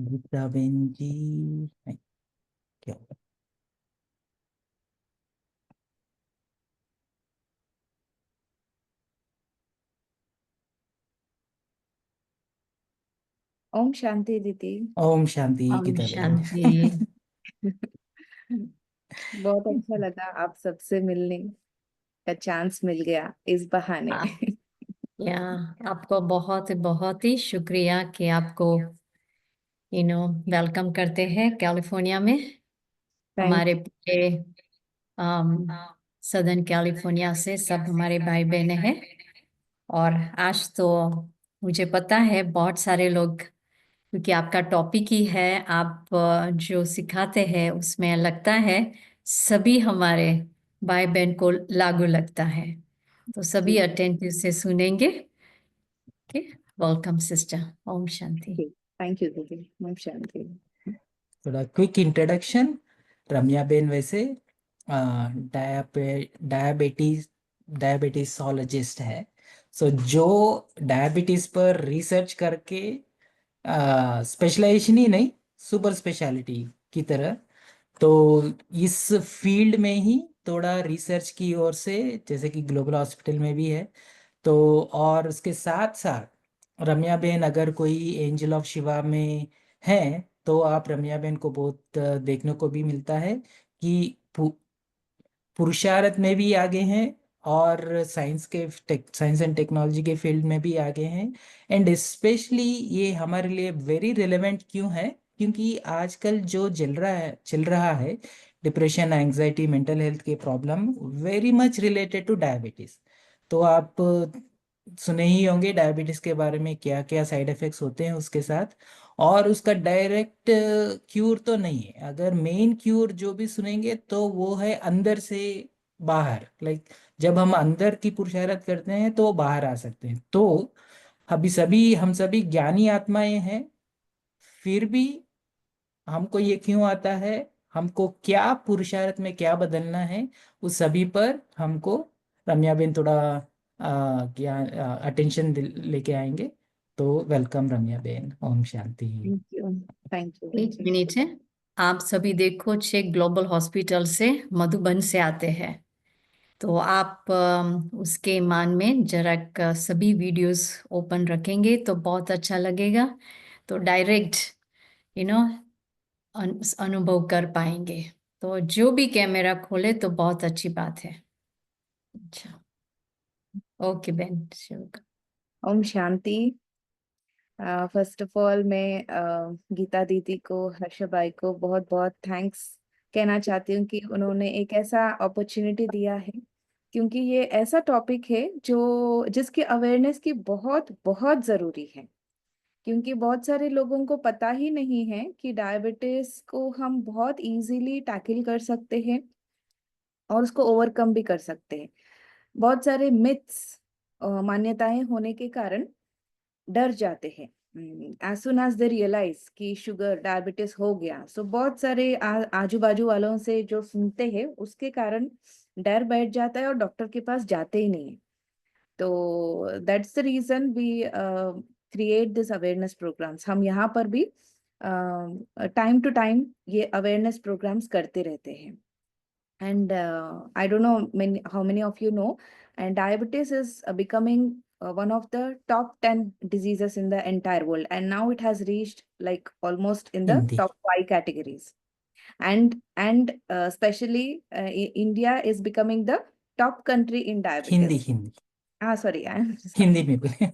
Gita Ben जी नहीं, क्या होगा? ओम शांति दीदी। ओम शांति ओम गीता बेन। शांति। बहुत अच्छा लगा आप सबसे मिलने का चांस मिल गया इस बहाने। आप या आपको बहुत बहुत ही शुक्रिया कि आपको वेलकम करते हैं कैलिफोर्निया में। थैंक हमारे यू। पूरे सदर्न कैलिफोर्निया से सब हमारे भाई बहन हैं। और आज तो मुझे पता है बहुत सारे लोग, क्योंकि आपका टॉपिक ही है, आप जो सिखाते हैं उसमें लगता है सभी हमारे भाई बहन को लागू लगता है। तो सभी जी अटेंटिव से सुनेंगे। Okay, welcome sister. Om Shanti. Thank you दीदी। ओम शांति। थोड़ा क्विक इंट्रोडक्शन। रम्या बेन वैसे डायबिटीज डायबिटीजोलॉजिस्ट है। सो जो डायबिटीज पर रिसर्च करके स्पेशलाइजेशन ही नहीं, सुपर स्पेशलिटी की तरह, तो इस फील्ड में ही थोड़ा रिसर्च की ओर से, जैसे कि ग्लोबल हॉस्पिटल में भी है। तो और उसके साथ साथ रम्या बेन अगर कोई एंजल ऑफ शिवा में है तो आप रम्या बेन को बहुत देखने को भी मिलता है कि पुरुषार्थ में भी आगे हैं और साइंस एंड टेक्नोलॉजी के फील्ड में भी आगे हैं। एंड स्पेशली ये हमारे लिए वेरी रिलेवेंट क्यों है, क्योंकि आजकल जो चल रहा है डिप्रेशन, एंजाइटी, मेंटल हेल्थ के problem very much related two diabetes. तो आप सुने ही होंगे डायबिटीज के बारे में, क्या क्या साइड इफेक्ट्स होते हैं उसके साथ। और उसका डायरेक्ट क्यूर तो नहीं है, अगर मेन क्यूर जो भी सुनेंगे तो वो है अंदर से बाहर। लाइक जब हम अंदर की पुरुषार्थ करते हैं तो बाहर आ सकते हैं। तो हम सभी ज्ञानी आत्माएं हैं, फिर भी हमको ये क्यों आता है, हमको क्या पुरुषार्थ में क्या बदलना है, उस सभी पर हमको रम्या बेन थोड़ा ज्ञान अटेंशन लेके आएंगे। तो welcome Ramya ben. Om Shanti. Thank you. Thank you एक दीदी। मिनट है। आप सभी देखो, चेक ग्लोबल हॉस्पिटल से मधुबन से आते हैं। तो आप उसके मान में जरा सभी वीडियोस ओपन रखेंगे तो बहुत अच्छा लगेगा। तो डायरेक्ट यू नो अनुभव कर पाएंगे। तो जो भी कैमरा खोले तो बहुत अच्छी बात है। अच्छा, ओके बेन, शुरू कर। Om Shanti. First of all मैं गीता दीदी को, हर्षा भाई को बहुत बहुत थैंक्स कहना चाहती हूँ कि उन्होंने एक ऐसा अपॉर्चुनिटी दिया है, क्योंकि ये ऐसा टॉपिक है जो जिसकी अवेयरनेस की बहुत बहुत ज़रूरी है। क्योंकि बहुत सारे लोगों को पता ही नहीं है कि डायबिटीज को हम बहुत इजीली टैकल कर सकते हैं और उसको ओवरकम भी कर सकते हैं। बहुत सारे मिथ्स, मान्यताएं होने के कारण डर जाते हैं। As soon as they realise कि शुगर डायबिटीज हो गया, सो बहुत सारे आजू बाजू वालों से जो सुनते हैं उसके कारण डर बैठ जाता है और डॉक्टर के पास जाते ही नहीं है। तो that's the reason we create this awareness programmes. हम यहाँ पर भी टाइम टू टाइम ये अवेयरनेस प्रोग्राम्स करते रहते हैं। And I don't know how many of you know, and diabetes is becoming one of the top 10 diseases in the entire world, and now it has reached like almost in the Hindi top 5 categories. And especially India is becoming the top country in Hindi diabetes. Hindi Sorry, I am Hindi sorry. में बोले।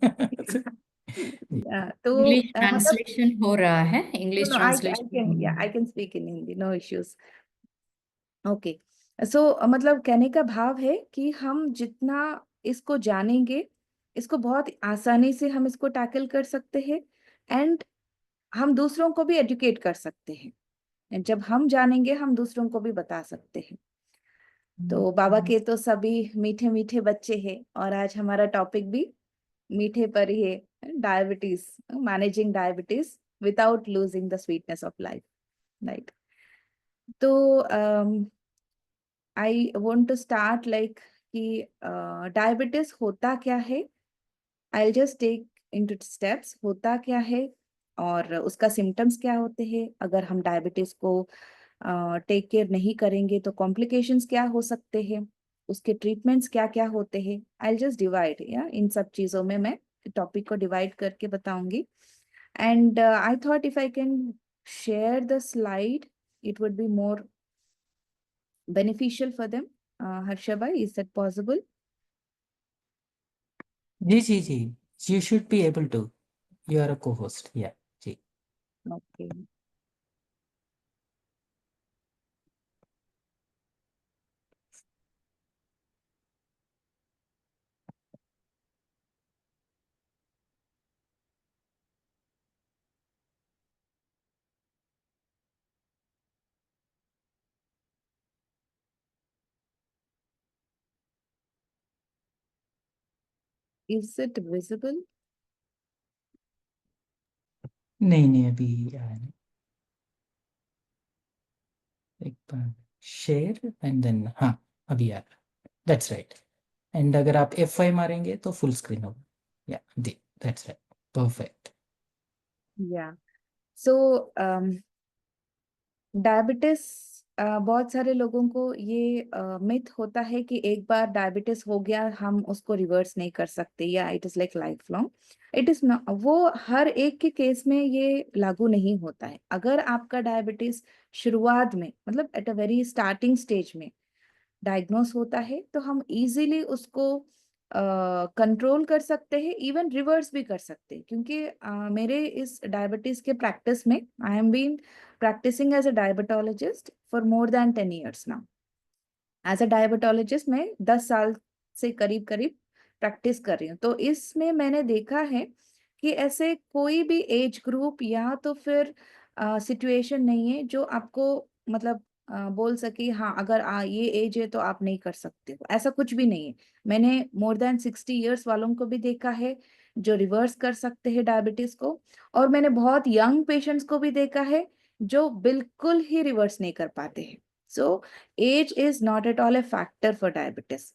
तो English मतलब translation हो रहा है, no English no I translation हो can, yeah, रहा I है। can speak in Hindi, no issues. Okay. So मतलब कहने का भाव है कि हम जितना इसको जानेंगे, इसको बहुत आसानी से हम इसको टैकल कर सकते हैं। एंड हम दूसरों को भी एजुकेट कर सकते हैं। And जब हम जानेंगे हम दूसरों को भी बता सकते हैं। तो बाबा के तो सभी मीठे मीठे बच्चे हैं, और आज हमारा टॉपिक भी मीठे पर ही है, diabetes, managing diabetes without losing the sweetness of life, right. तो I want to start like कि डायबिटीज होता क्या है। I just take into steps. होता क्या है, और उसका सिम्टम्स क्या होते हैं, अगर हम डायबिटीज को टेक केयर नहीं करेंगे तो कॉम्प्लिकेशंस क्या हो सकते हैं, उसके ट्रीटमेंट्स क्या क्या होते हैं। आई जस्ट डिवाइड या इन सब चीजों में मैं टॉपिक को डिवाइड करके बताऊंगी। And I thought if I can share the slide it would be more beneficial for them. Harsha bhai, is that possible? जी जी जी, you should be able to. You are a co-host. Yeah, जी. Okay. Is it visible? नहीं नहीं, अभी आया नहीं. एक बार शेयर एंड देन, हाँ अभी आ रहा. That's right. एंड अगर आप F5 मारेंगे तो फुल स्क्रीन होगा. या दी, that's right. Perfect. Yeah. So, diabetes, बहुत सारे लोगों को ये मिथ होता है कि एक बार डायबिटीज हो गया हम उसको रिवर्स नहीं कर सकते, या it is like life long. It is not, वो हर एक के केस में ये लागू नहीं होता है। अगर आपका डायबिटीज शुरुआत में, मतलब at a very starting stage में डायग्नोस होता है, तो हम इजीली उसको कंट्रोल कर सकते हैं, इवन रिवर्स भी कर सकते हैं। क्योंकि मेरे इस डायबिटीज के प्रैक्टिस में, I am been practicing as a diabetologist for more than 10 years now. As a diabetologist मैं 10 साल से करीब करीब प्रैक्टिस कर रही हूँ। तो इसमें मैंने देखा है कि ऐसे कोई भी एज ग्रुप या तो फिर सिचुएशन नहीं है जो आपको मतलब बोल सके हाँ अगर ये एज है तो आप नहीं कर सकते हो, ऐसा कुछ भी नहीं है। मैंने मोर देन 60 इयर्स वालों को भी देखा है जो रिवर्स कर सकते हैं डायबिटीज को, और मैंने बहुत यंग पेशेंट्स को भी देखा है जो बिल्कुल ही रिवर्स नहीं कर पाते हैं। So age is not at all a factor for diabetes.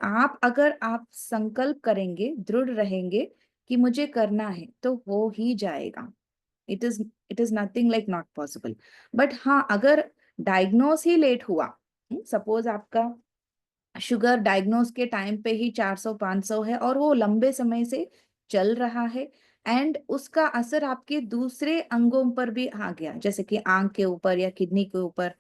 आप संकल्प करेंगे, दृढ़ रहेंगे कि मुझे करना है, तो हो ही जाएगा। It is nothing like not possible. But हाँ, अगर डायग्नोस ही लेट हुआ, सपोज आपका शुगर डायग्नोस के टाइम पे ही 400-500 है और वो लंबे समय से चल रहा है, एंड उसका असर आपके दूसरे अंगों पर भी आ गया, जैसे कि आंख के ऊपर या किडनी के ऊपर,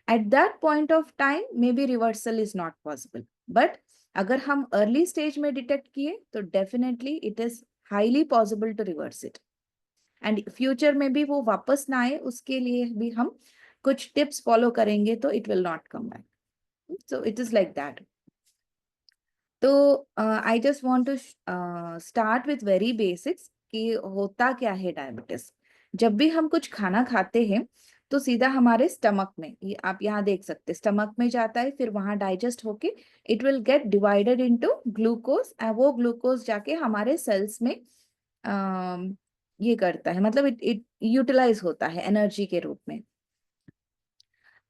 at that point of time may be reversal is not possible. But अगर हम अर्ली स्टेज में डिटेक्ट किए तो definitely it is highly possible to reverse it, and future में भी वो वापस ना आए उसके लिए भी हम कुछ टिप्स फॉलो करेंगे तो it will not come back. So it is like that. तो I just want to start with very basics कि होता क्या है डायबिटीज। जब भी हम कुछ खाना खाते हैं तो सीधा हमारे स्टमक में, ये आप यहाँ देख सकते हैं, स्टमक में जाता है, फिर वहां डाइजेस्ट होके it will get divided into glucose, and वो ग्लूकोज जाके हमारे सेल्स में ये करता है, मतलब इट यूटिलाइज होता है एनर्जी के रूप में।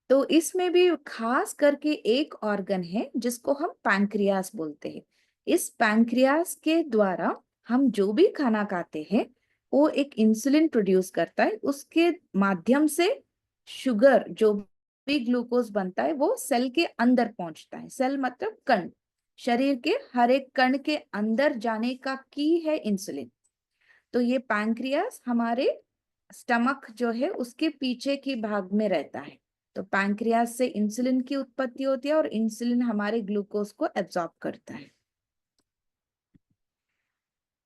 तो इसमें भी खास करके एक ऑर्गन है जिसको हम पैंक्रियास बोलते हैं। इस पैंक्रियास के द्वारा हम जो भी खाना खाते हैं वो एक इंसुलिन प्रोड्यूस करता है, उसके माध्यम से शुगर, जो भी ग्लूकोज बनता है वो सेल के अंदर पहुंचता है। सेल मतलब कण, शरीर के हर एक कण के अंदर जाने का की है इंसुलिन। तो ये पैंक्रियास हमारे स्टमक जो है उसके पीछे की भाग में रहता है। तो पैंक्रियास से इंसुलिन की उत्पत्ति होती है और इंसुलिन हमारे ग्लूकोज को एब्जॉर्ब करता है।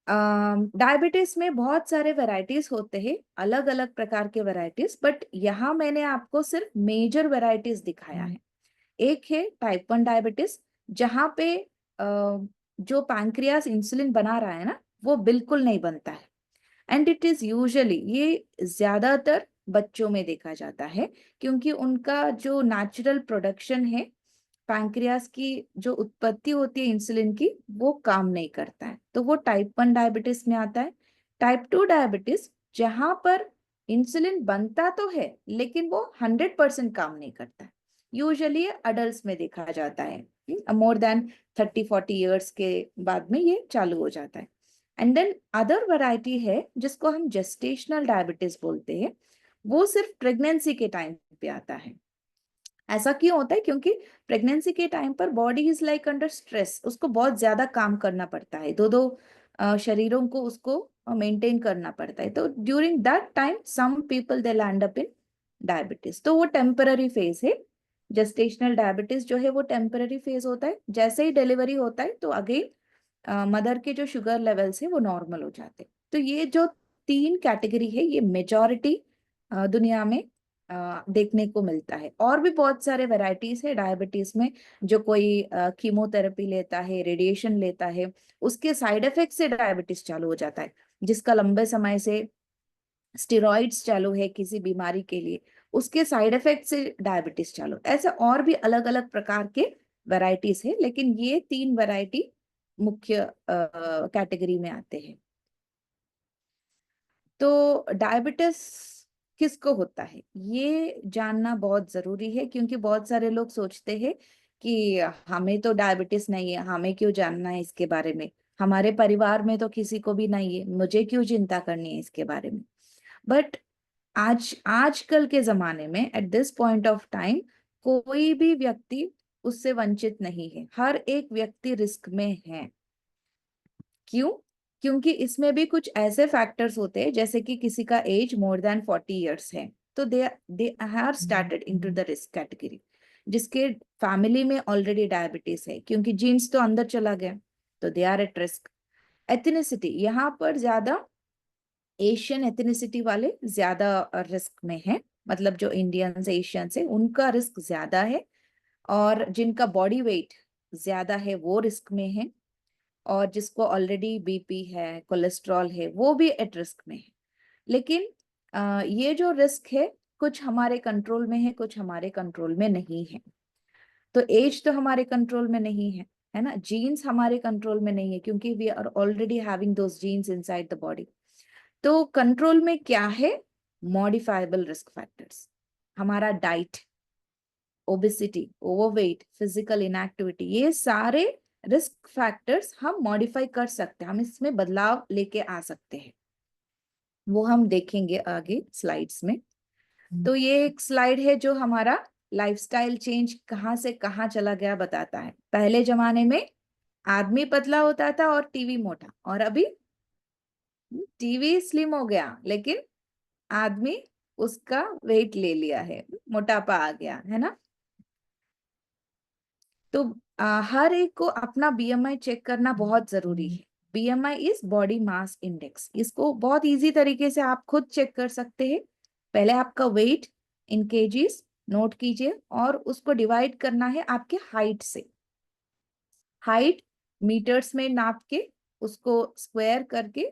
डायबिटीज में बहुत सारे वैरायटीज होते हैं, अलग अलग प्रकार के वैरायटीज, बट यहाँ मैंने आपको सिर्फ मेजर वैरायटीज दिखाया है। एक है टाइप 1 डायबिटीज, जहाँ पे जो पैंक्रियास इंसुलिन बना रहा है ना वो बिल्कुल नहीं बनता है, एंड इट इज यूजुअली, ये ज्यादातर बच्चों में देखा जाता है, क्योंकि उनका जो नेचुरल प्रोडक्शन है, पैंक्रियास की जो उत्पत्ति होती है इंसुलिन की, वो काम नहीं करता है, तो वो टाइप 1 डायबिटीज में आता है। टाइप 2 डायबिटीज, जहां पर इंसुलिन बनता तो है लेकिन वो 100% काम नहीं करता है, यूजुअली अडल्ट में देखा जाता है, मोर देन 30-40 ईयर्स के बाद में ये चालू हो जाता है। एंड देन अदर वैरायटी है जिसको हम जेस्टेशनल डायबिटीज बोलते हैं, वो सिर्फ प्रेगनेंसी के टाइम पे आता है। ऐसा क्यों होता है? क्योंकि प्रेगनेंसी के टाइम पर body is like under stress, उसको बहुत ज्यादा काम करना पड़ता है, दो दो शरीरों को उसको मेंटेन करना पड़ता है। तो during that time some people they land up in diabetes. तो वो टेम्पररी फेज है। जेस्टेशनल डायबिटीज जो है वो टेम्पररी फेज होता है, जैसे ही डिलीवरी होता है तो अगेन मदर के जो शुगर लेवल्स है वो नॉर्मल हो जाते हैं। तो ये जो तीन कैटेगरी है ये मेजॉरिटी दुनिया में देखने को मिलता है। और भी बहुत सारे वैरायटीज है डायबिटीज में, जो कोई कीमोथेरेपी लेता है, रेडिएशन लेता है, उसके साइड इफेक्ट से डायबिटीज चालू हो जाता है। जिसका लंबे समय से स्टेरॉइड्स चालू है किसी बीमारी के लिए, उसके साइड इफेक्ट से डायबिटीज चालू। ऐसे और भी अलग अलग प्रकार के वैरायटीज है, लेकिन ये तीन वैरायटी मुख्य कैटेगरी में आते हैं। तो डायबिटीज किसको होता है ये जानना बहुत जरूरी है, क्योंकि बहुत सारे लोग सोचते हैं कि हमें तो डायबिटीज नहीं है, हमें क्यों जानना है इसके बारे में, हमारे परिवार में तो किसी को भी नहीं है, मुझे क्यों चिंता करनी है इसके बारे में। बट आजकल के जमाने में at this point of time कोई भी व्यक्ति उससे वंचित नहीं है, हर एक व्यक्ति रिस्क में है। क्यों? क्योंकि इसमें भी कुछ ऐसे फैक्टर्स होते हैं, जैसे कि किसी का एज मोर देन 40 ईयर्स है तो they are started into the risk category. जिसके फैमिली में ऑलरेडी डायबिटीज है, क्योंकि जीन्स तो अंदर चला गया, तो they are at risk. Ethnicity, यहाँ पर ज्यादा एशियन एथनिसिटी वाले ज्यादा रिस्क में है, मतलब जो इंडियंस एशियंस है उनका रिस्क ज्यादा है। और जिनका बॉडी वेट ज्यादा है वो रिस्क में है, और जिसको ऑलरेडी बीपी है, कोलेस्ट्रॉल है, वो भी एट रिस्क में है। लेकिन ये जो रिस्क है कुछ हमारे कंट्रोल में है, कुछ हमारे कंट्रोल में नहीं है। तो एज तो हमारे कंट्रोल में नहीं है ना, जीन्स हमारे कंट्रोल में नहीं है, क्योंकि we are already having those genes inside the body. तो कंट्रोल में क्या है? मॉडिफाइबल रिस्क फैक्टर्स, हमारा diet, obesity, overweight, physical inactivity, ये सारे रिस्क फैक्टर्स हम मॉडिफाई कर सकते हैं, हम इसमें बदलाव लेके आ सकते हैं। वो हम देखेंगे आगे स्लाइड्स में। तो ये एक स्लाइड है जो हमारा लाइफस्टाइल चेंज कहाँ से कहाँ चला गया बताता है। पहले जमाने में आदमी पतला होता था और टीवी मोटा, और अभी टीवी स्लिम हो गया लेकिन आदमी उसका वेट ले लिया है, मोटापा आ गया है ना। तो हर एक को अपना बीएमआई चेक करना बहुत जरूरी है। BMI is body mass index, इसको बहुत इजी तरीके से आप खुद चेक कर सकते हैं। पहले आपका वेट इन केजीज नोट कीजिए, और उसको डिवाइड करना है आपके हाइट से। हाइट मीटर्स में नाप के उसको स्क्वायर करके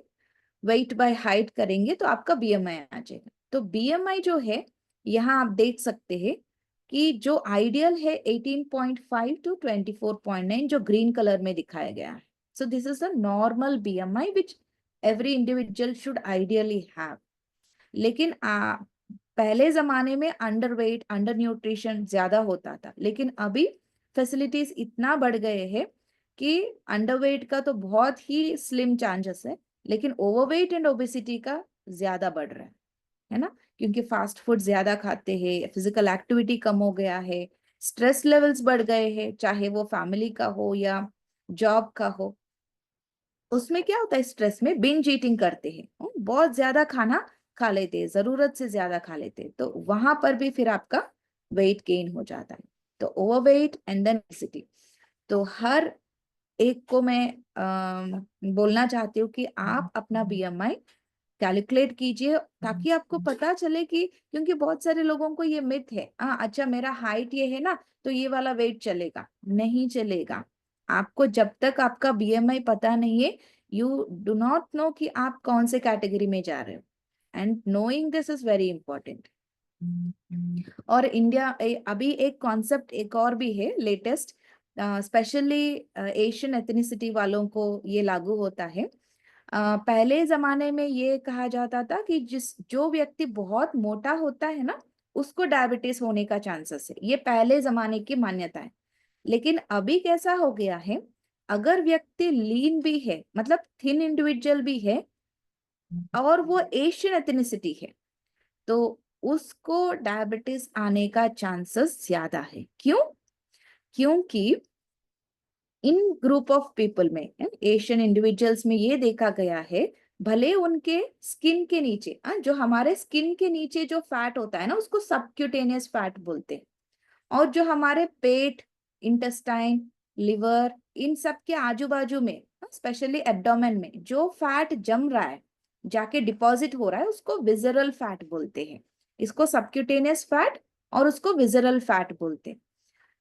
वेट बाय हाइट करेंगे तो आपका बीएमआई आ जाएगा। तो बीएमआई जो है यहाँ आप देख सकते हैं कि जो आइडियल है 18.5 टू 24.9, जो ग्रीन कलर में दिखाया गया है। So this is the normal BMI which every individual should ideally have. लेकिन पहले जमाने में अंडर वेट, अंडर न्यूट्रिशन ज्यादा होता था, लेकिन अभी फैसिलिटीज इतना बढ़ गए हैं कि अंडरवेट का तो बहुत ही स्लिम चांसेस है, लेकिन ओवरवेट एंड ओबेसिटी का ज्यादा बढ़ रहा है ना, क्योंकि फास्ट फूड ज्यादा खाते हैं, फिजिकल एक्टिविटी कम हो गया है, स्ट्रेस लेवल्स बढ़ गए हैं, चाहे वो फैमिली का हो या जॉब का हो। उसमें क्या होता है, स्ट्रेस में बिंज ईटिंग करते हैं, बहुत ज्यादा खाना खा लेते हैं, जरूरत से ज्यादा खा लेते हैं, तो वहां पर भी फिर आपका वेट गेन हो जाता है। तो ओवरवेट एंड देन ओबेसिटी। तो हर एक को मैं बोलना चाहती हूँ कि आप अपना बीएमआई कैलकुलेट कीजिए, ताकि आपको पता चले कि, क्योंकि बहुत सारे लोगों को ये मिथ है, अच्छा मेरा हाइट ये है ना तो ये वाला वेट चलेगा, नहीं चलेगा। आपको जब तक आपका बीएमआई पता नहीं है, यू डू नॉट नो कि आप कौन से कैटेगरी में जा रहे हो, and knowing this is very important. और इंडिया अभी एक कॉन्सेप्ट एक और भी है लेटेस्ट, स्पेशली एशियन एथनिसिटी वालों को ये लागू होता है। पहले जमाने में ये कहा जाता था कि जो व्यक्ति बहुत मोटा होता है ना उसको डायबिटीज होने का चांसेस है, ये पहले जमाने की मान्यता है। लेकिन अभी कैसा हो गया है अगर व्यक्ति लीन भी है, मतलब थिन इंडिविजुअल भी है, और वो एशियन एथनिसिटी है, तो उसको डायबिटीज आने का चांसेस ज्यादा है। क्यों? क्योंकि इन ग्रुप ऑफ पीपल में, एशियन इंडिविजुअल्स में ये देखा गया है, भले उनके स्किन के नीचे, जो हमारे स्किन के नीचे जो फैट होता है ना, उसको सबक्यूटेनियस फैट बोलते हैं, और जो हमारे पेट, इंटेस्टाइन, लिवर, इन सब के आजू बाजू में, स्पेशली एब्डोमेन में जो फैट जम रहा है, जाके डिपॉजिट हो रहा है, उसको विजरल फैट बोलते हैं। इसको सबक्यूटेनियस फैट और उसको विजरल फैट बोलते हैं।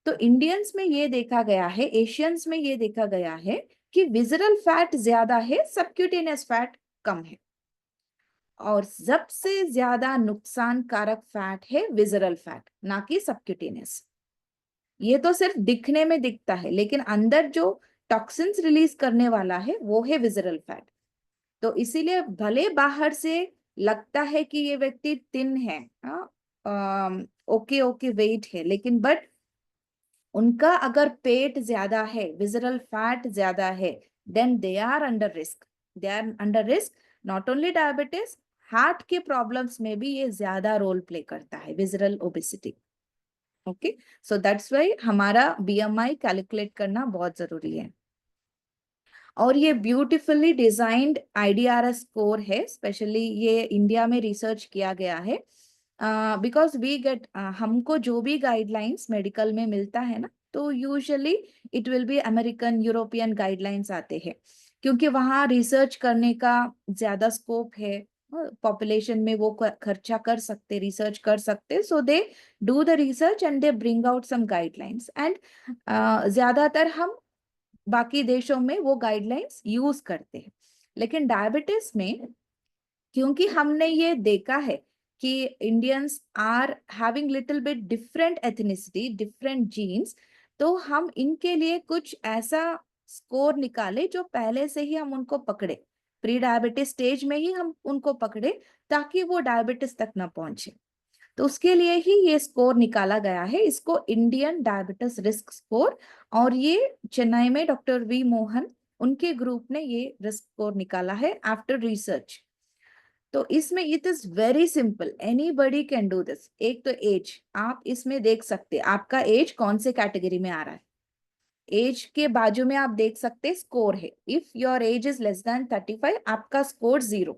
तो इंडियंस में ये देखा गया है, एशियंस में ये देखा गया है कि विजरल फैट ज्यादा है, सबक्यूटेनियस फैट कम है। और सबसे ज्यादा नुकसानकारक फैट है विजरल फैट, ना कि सबक्यूटेनियस। ये तो सिर्फ दिखने में दिखता है, लेकिन अंदर जो टॉक्सिन्स रिलीज करने वाला है वो है विजरल फैट। तो इसीलिए भले बाहर से लगता है कि ये व्यक्ति थिन है, ओके ओके वेट है, लेकिन बट उनका अगर पेट ज्यादा है, विजरल फैट ज्यादा है, then they are under risk. They are under risk, not only diabetes, heart के प्रॉब्लम्स में भी ये ज्यादा रोल प्ले करता है, visceral obesity. Okay, so that's why हमारा बीएमआई कैलकुलेट करना बहुत जरूरी है। और ये ब्यूटीफुली डिजाइंड आईडीआरएस स्कोर है, स्पेशली ये इंडिया में रिसर्च किया गया है, बिकॉज वी गेट, हमको जो भी गाइडलाइंस मेडिकल में मिलता है ना, तो usually it will be American, European guidelines आते हैं, क्योंकि वहाँ रिसर्च करने का ज्यादा स्कोप है, पॉपुलेशन में वो खर्चा कर सकते, रिसर्च कर सकते, so they do the research and they bring out some guidelines, and ज्यादातर हम बाकी देशों में वो गाइडलाइंस यूज करते हैं। लेकिन डायबिटीज में, क्योंकि हमने ये देखा है कि Indians are having little bit different ethnicity, different genes, तो हम इनके लिए कुछ ऐसा स्कोर निकाले जो पहले से ही हम उनको पकड़े, प्री डायबिटीज स्टेज में ही हम उनको पकड़े, ताकि वो डायबिटीज तक ना पहुंचे। तो उसके लिए ही ये स्कोर निकाला गया है, इसको इंडियन डायबिटीज रिस्क स्कोर, और ये चेन्नई में डॉक्टर वी मोहन, उनके ग्रुप ने ये रिस्क स्कोर निकाला है आफ्टर रिसर्च। तो इसमें it is very simple, anybody can do this. एक तो एज, आप इसमें देख सकते आपका एज कौन से कैटेगरी में आ रहा है। एज के बाजू में आप देख सकते स्कोर है, if your age is less than 35, आपका score 0।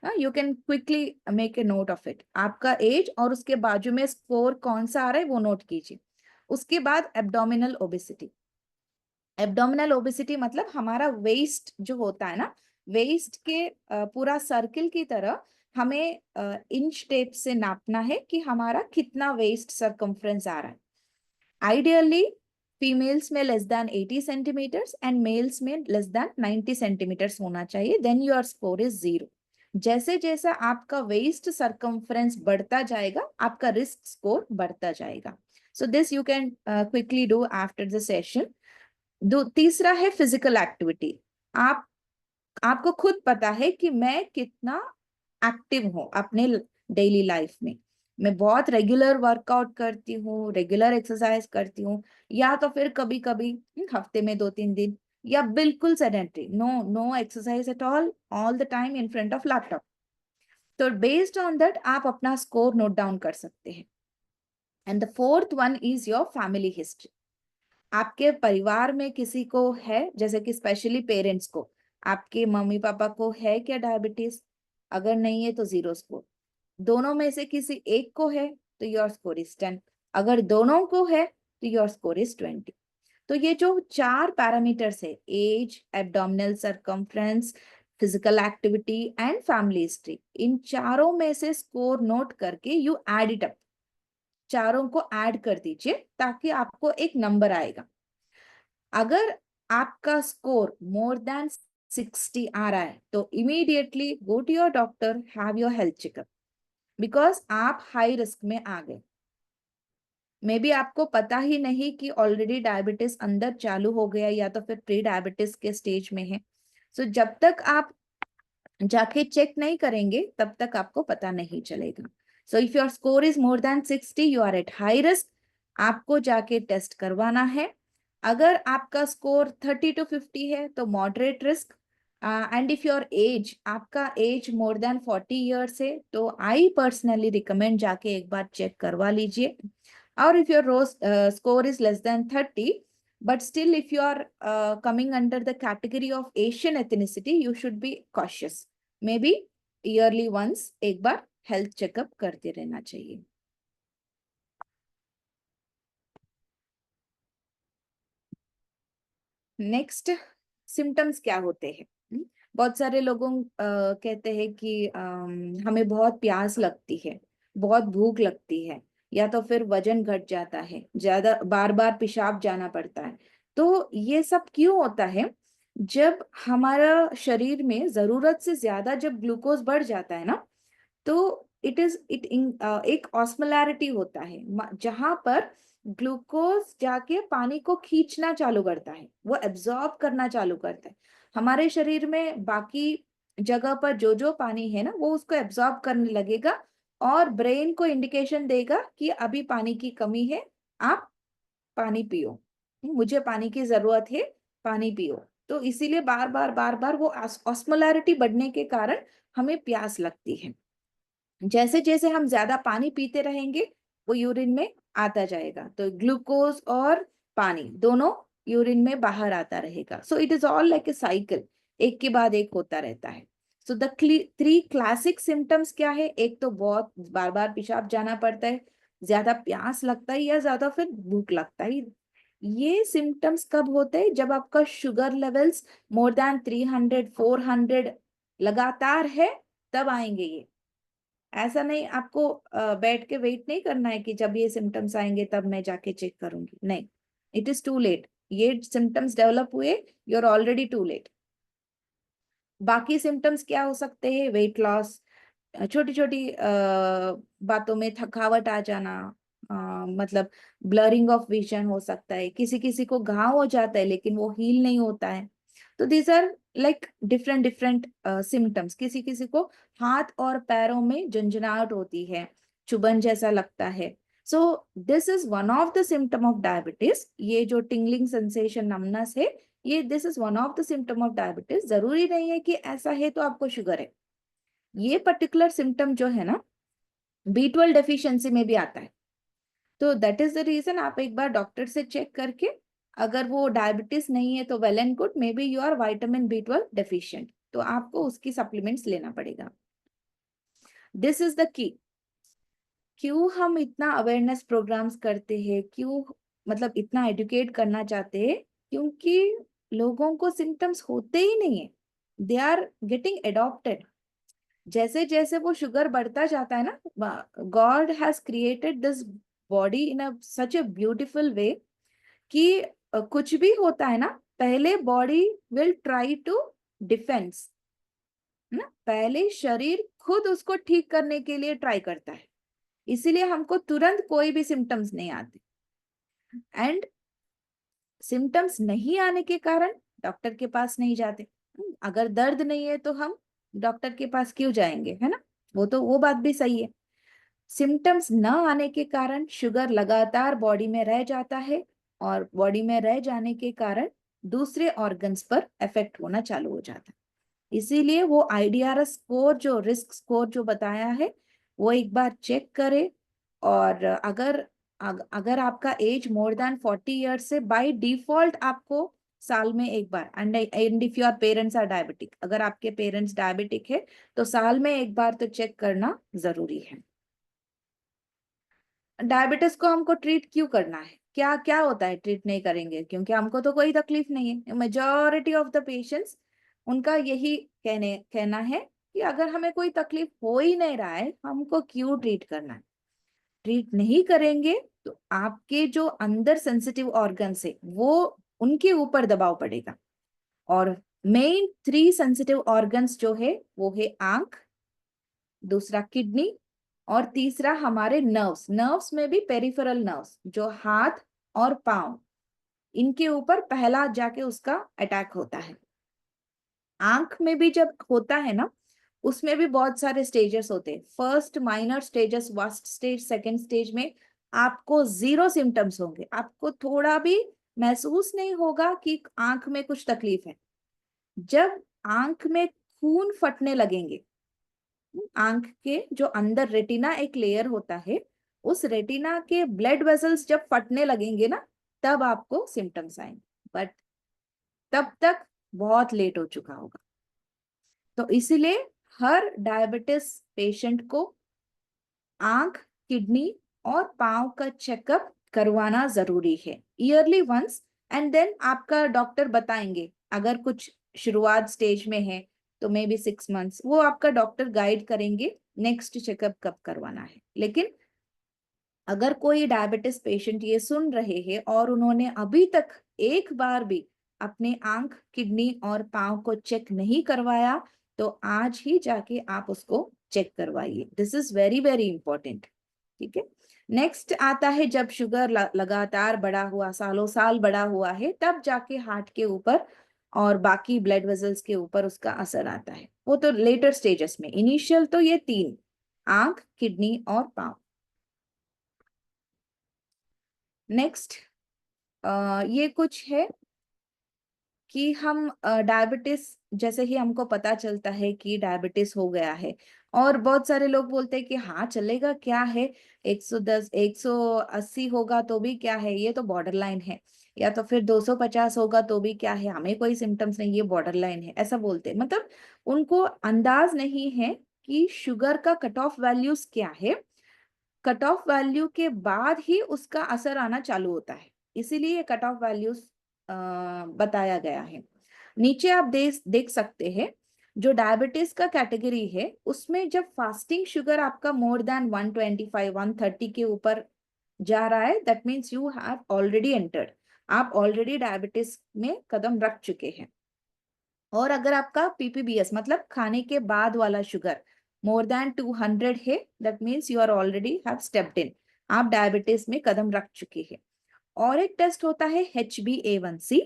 You can quickly make a note of it, आपका एज और उसके बाजू में स्कोर कौन सा आ रहा है वो नोट कीजिए। उसके बाद एब्डोमिनल ओबेसिटी। एब्डोमिनल ओबेसिटी मतलब हमारा वेस्ट जो होता है ना, वेस्ट के पूरा सर्किल की तरह हमें इंच टेप से नापना है कि हमारा कितना वेस्ट सरकमफ्रेंस आ रहा है। आइडियली फीमेल्स में less than 80 centimetres and males में लेस देन 90 सेंटीमीटर्स होना चाहिए, देन योर स्कोर इज 0। जैसे जैसा आपका वेस्ट सरकमफ्रेंस बढ़ता जाएगा, आपका रिस्क स्कोर बढ़ता जाएगा। So this you can quickly do after the session. तीसरा है फिजिकल एक्टिविटी। आपको खुद पता है कि मैं कितना एक्टिव हूँ अपने डेली लाइफ में। मैं बहुत रेगुलर वर्कआउट करती हूँ, रेगुलर एक्सरसाइज करती हूँ, या तो फिर कभी कभी हफ्ते में 2-3 दिन, या बिल्कुल sedentary, no exercise at all the time in front of laptop. तो बेस्ड ऑन दैट आप अपना स्कोर नोट डाउन कर सकते हैं। And the fourth one is your family history. आपके परिवार में किसी को है, जैसे कि स्पेशली पेरेंट्स को, आपके मम्मी पापा को है क्या डायबिटीज? अगर नहीं है तो 0 स्कोर। दोनों में से किसी एक को है तो योर स्कोर इज 10। अगर दोनों को है तो योर स्कोर इज 20। तो ये जो 4 पैरामीटर्स है, age, abdominal circumference, physical activity and family history, इन चारों में से स्कोर नोट करके यू एड इट अप, चारों को ऐड कर दीजिए ताकि आपको एक नंबर आएगा। अगर आपका स्कोर मोर देन 60 आ रहा है तो immediately go to your doctor, have your health checkup, because आप हाई रिस्क में आ गए। मे बी आपको पता ही नहीं कि ऑलरेडी डायबिटीज अंदर चालू हो गया, या तो फिर प्री डायबिटीज के स्टेज में है। सो जब तक आप जाके चेक नहीं करेंगे तब तक आपको पता नहीं चलेगा। So if your score is more than 60, you are at high risk, आपको जाके टेस्ट करवाना है। अगर आपका स्कोर 30 to 50 है तो moderate risk, and if your age, आपका एज मोर देन 40 ईयर्स है तो आई पर्सनली रिकमेंड जाके एक बार चेक करवा लीजिए. और if your score is less than 30 but still if you are coming under the category of Asian ethnicity, you should be cautious. Maybe yearly once एक बार health checkup करते रहना चाहिए. नेक्स्ट, सिम्टम्स क्या होते हैं? बहुत सारे लोगों कहते हैं कि हमें बहुत प्यास लगती है, बहुत भूख लगती है, या तो फिर वजन घट जाता है, ज्यादा बार बार पेशाब जाना पड़ता है. तो ये सब क्यों होता है? जब हमारा शरीर में जरूरत से ज्यादा जब ग्लूकोज बढ़ जाता है ना, तो एक ऑस्मोलैरिटी होता है जहां पर ग्लूकोज जाके पानी को खींचना चालू करता है, वो एब्जॉर्ब करना चालू करता है. हमारे शरीर में बाकी जगह पर जो जो पानी है ना, वो उसको एब्जॉर्ब करने लगेगा और ब्रेन को इंडिकेशन देगा कि अभी पानी की कमी है, आप पानी पियो, मुझे पानी की जरूरत है, पानी पियो. तो इसीलिए बार बार बार बार वो ऑस्मोलैरिटी बढ़ने के कारण हमें प्यास लगती है. जैसे जैसे हम ज्यादा पानी पीते रहेंगे वो यूरिन में आता जाएगा, तो ग्लूकोज और पानी दोनों यूरिन में बाहर आता रहेगा. सो it is all like a cycle, एक के बाद एक होता रहता है. सो द 3 क्लासिक सिम्टम्स क्या है? एक तो बहुत बार बार पेशाब जाना पड़ता है, ज्यादा प्यास लगता है, या ज्यादा फिर भूख लगता है. ये सिम्टम्स कब होते हैं? जब आपका शुगर लेवल्स मोर देन 300 400 लगातार है, तब आएंगे ये. ऐसा नहीं आपको बैठ के वेट नहीं करना है कि जब ये सिम्टम्स आएंगे तब मैं जाके चेक करूंगी. नहीं, इट इज टू लेट. ये सिम्टम्स डेवलप हुए, you are already too late. बाकी सिम्टम्स क्या हो सकते हैं? वेट लॉस, छोटी छोटी बातों में थकावट आ जाना, मतलब ब्लरिंग ऑफ विजन हो सकता है, किसी किसी को घाव हो जाता है लेकिन वो हील नहीं होता है. तो these are like different different symptoms. किसी किसी को हाथ और पैरों में झंझनाहट होती है, चुभन जैसा लगता है. So this is one of the symptom of diabetes. ये जो टिंगलिंग सेंसेशन, नमनेस है, ये this is one of the symptom of diabetes. जरूरी नहीं है कि ऐसा है तो आपको शुगर है. ये पर्टिकुलर सिम्टम जो है ना, B12 डेफिशिएंसी में भी आता है. तो दैट इज द रीजन आप एक बार डॉक्टर से चेक करके, अगर वो डायबिटीज नहीं है तो well and good, may be you are vitamin B12 deficient, तो आपको उसकी सप्लीमेंट्स लेना पड़ेगा. This is the key. क्यों हम इतना अवेयरनेस प्रोग्राम्स करते हैं, क्यों मतलब इतना एजुकेट करना चाहते हैं? क्योंकि लोगों को सिम्टम्स होते ही नहीं है, दे आर गेटिंग एडॉप्टेड. जैसे जैसे वो शुगर बढ़ता जाता है ना, God has created this body in a such a beautiful way कि कुछ भी होता है ना, पहले body will try to defence ना, पहले शरीर खुद उसको ठीक करने के लिए ट्राई करता है. इसीलिए हमको तुरंत कोई भी सिम्टम्स नहीं आते. एंड सिम्टम्स नहीं आने के कारण डॉक्टर के पास नहीं जाते. अगर दर्द नहीं है तो हम डॉक्टर के पास क्यों जाएंगे, है ना? वो बात भी सही है. सिम्टम्स न आने के कारण शुगर लगातार बॉडी में रह जाता है, और बॉडी में रह जाने के कारण दूसरे ऑर्गन्स पर इफेक्ट होना चालू हो जाता है. इसीलिए वो IDRS स्कोर, जो रिस्क स्कोर जो बताया है, वो एक बार चेक करें. और अगर आपका एज मोर देन 40 ईयर्स से, बाय डिफॉल्ट आपको साल में एक बार, and if your parents are diabetic, अगर आपके पेरेंट्स डायबिटिक है तो साल में एक बार तो चेक करना जरूरी है. डायबिटीज को हमको ट्रीट क्यों करना है? क्या क्या होता है ट्रीट नहीं करेंगे? क्योंकि हमको तो कोई तकलीफ नहीं है. मेजॉरिटी ऑफ द पेशेंट्स, उनका यही कहना है कि अगर हमें कोई तकलीफ हो ही नहीं रहा है, हमको क्यों ट्रीट करना है? ट्रीट नहीं करेंगे तो आपके जो अंदर सेंसिटिव ऑर्गन्स है, वो उनके ऊपर दबाव पड़ेगा. और मेन 3 सेंसिटिव ऑर्गन्स जो है वो है आंख, दूसरा किडनी, और तीसरा हमारे नर्व्स. नर्व्स में भी पेरिफेरल नर्व्स, जो हाथ और पांव, इनके ऊपर पहला जाके उसका अटैक होता है. आंख में भी जब होता है ना, उसमें भी बहुत सारे स्टेजेस होते हैं. First minor stages, worst stage, second stage में आपको 0 सिम्टम्स होंगे. आपको थोड़ा भी महसूस नहीं होगा कि आंख में कुछ तकलीफ है। जब आंख में खून फटने लगेंगे, आंख के जो अंदर रेटिना एक लेयर होता है, उस रेटिना के ब्लड वेसल्स जब फटने लगेंगे ना, तब आपको सिम्टम्स आएंगे, बट तब तक बहुत लेट हो चुका होगा। तो इसीलिए हर डायबिटीज पेशेंट को आंख, किडनी और पांव का चेकअप करवाना जरूरी है, ईयरली वंस। एंड देन आपका डॉक्टर बताएंगे, अगर कुछ शुरुआत स्टेज में है तो मे बी 6 मंथ्स, वो आपका डॉक्टर गाइड करेंगे नेक्स्ट चेकअप कब करवाना है। लेकिन अगर कोई डायबिटीज पेशेंट ये सुन रहे हैं और उन्होंने अभी तक एक बार भी अपने आंख, किडनी और पांव को चेक नहीं करवाया, तो आज ही जाके आप उसको चेक करवाइए। This is very very important. ठीक है। नेक्स्ट आता है, जब शुगर लगातार बढ़ा हुआ, सालों साल बढ़ा हुआ है, तब जाके हार्ट के ऊपर और बाकी ब्लड वेसल्स के ऊपर उसका असर आता है। वो तो लेटर स्टेजेस में। इनिशियल तो ये तीन, आंख, किडनी और पांव। नेक्स्ट ये कुछ है कि हम डायबिटीज, जैसे ही हमको पता चलता है कि डायबिटीज हो गया है, और बहुत सारे लोग बोलते हैं कि हाँ चलेगा, क्या है 110 180 होगा तो भी क्या है, ये तो बॉर्डर लाइन है, या तो फिर 250 होगा तो भी क्या है, हमें कोई सिम्टम्स नहीं, ये बॉर्डर लाइन है, ऐसा बोलते हैं। मतलब उनको अंदाज नहीं है कि शुगर का कट ऑफ वैल्यूज क्या है। कट ऑफ वैल्यू के बाद ही उसका असर आना चालू होता है, इसीलिए कट ऑफ वैल्यूज बताया गया है। नीचे आप देख सकते हैं, जो डायबिटीज का कैटेगरी है उसमें जब फास्टिंग शुगर आपका मोर देन 125 130 के ऊपर जा रहा है, that means you have already entered, आप ऑलरेडी डायबिटीज में कदम रख चुके हैं। और अगर आपका पीपीबीएस मतलब खाने के बाद वाला शुगर मोर देन 200 है, that means you are already have stepped in, आप डायबिटीज में कदम रख चुके हैं। और एक टेस्ट होता है HbA1c।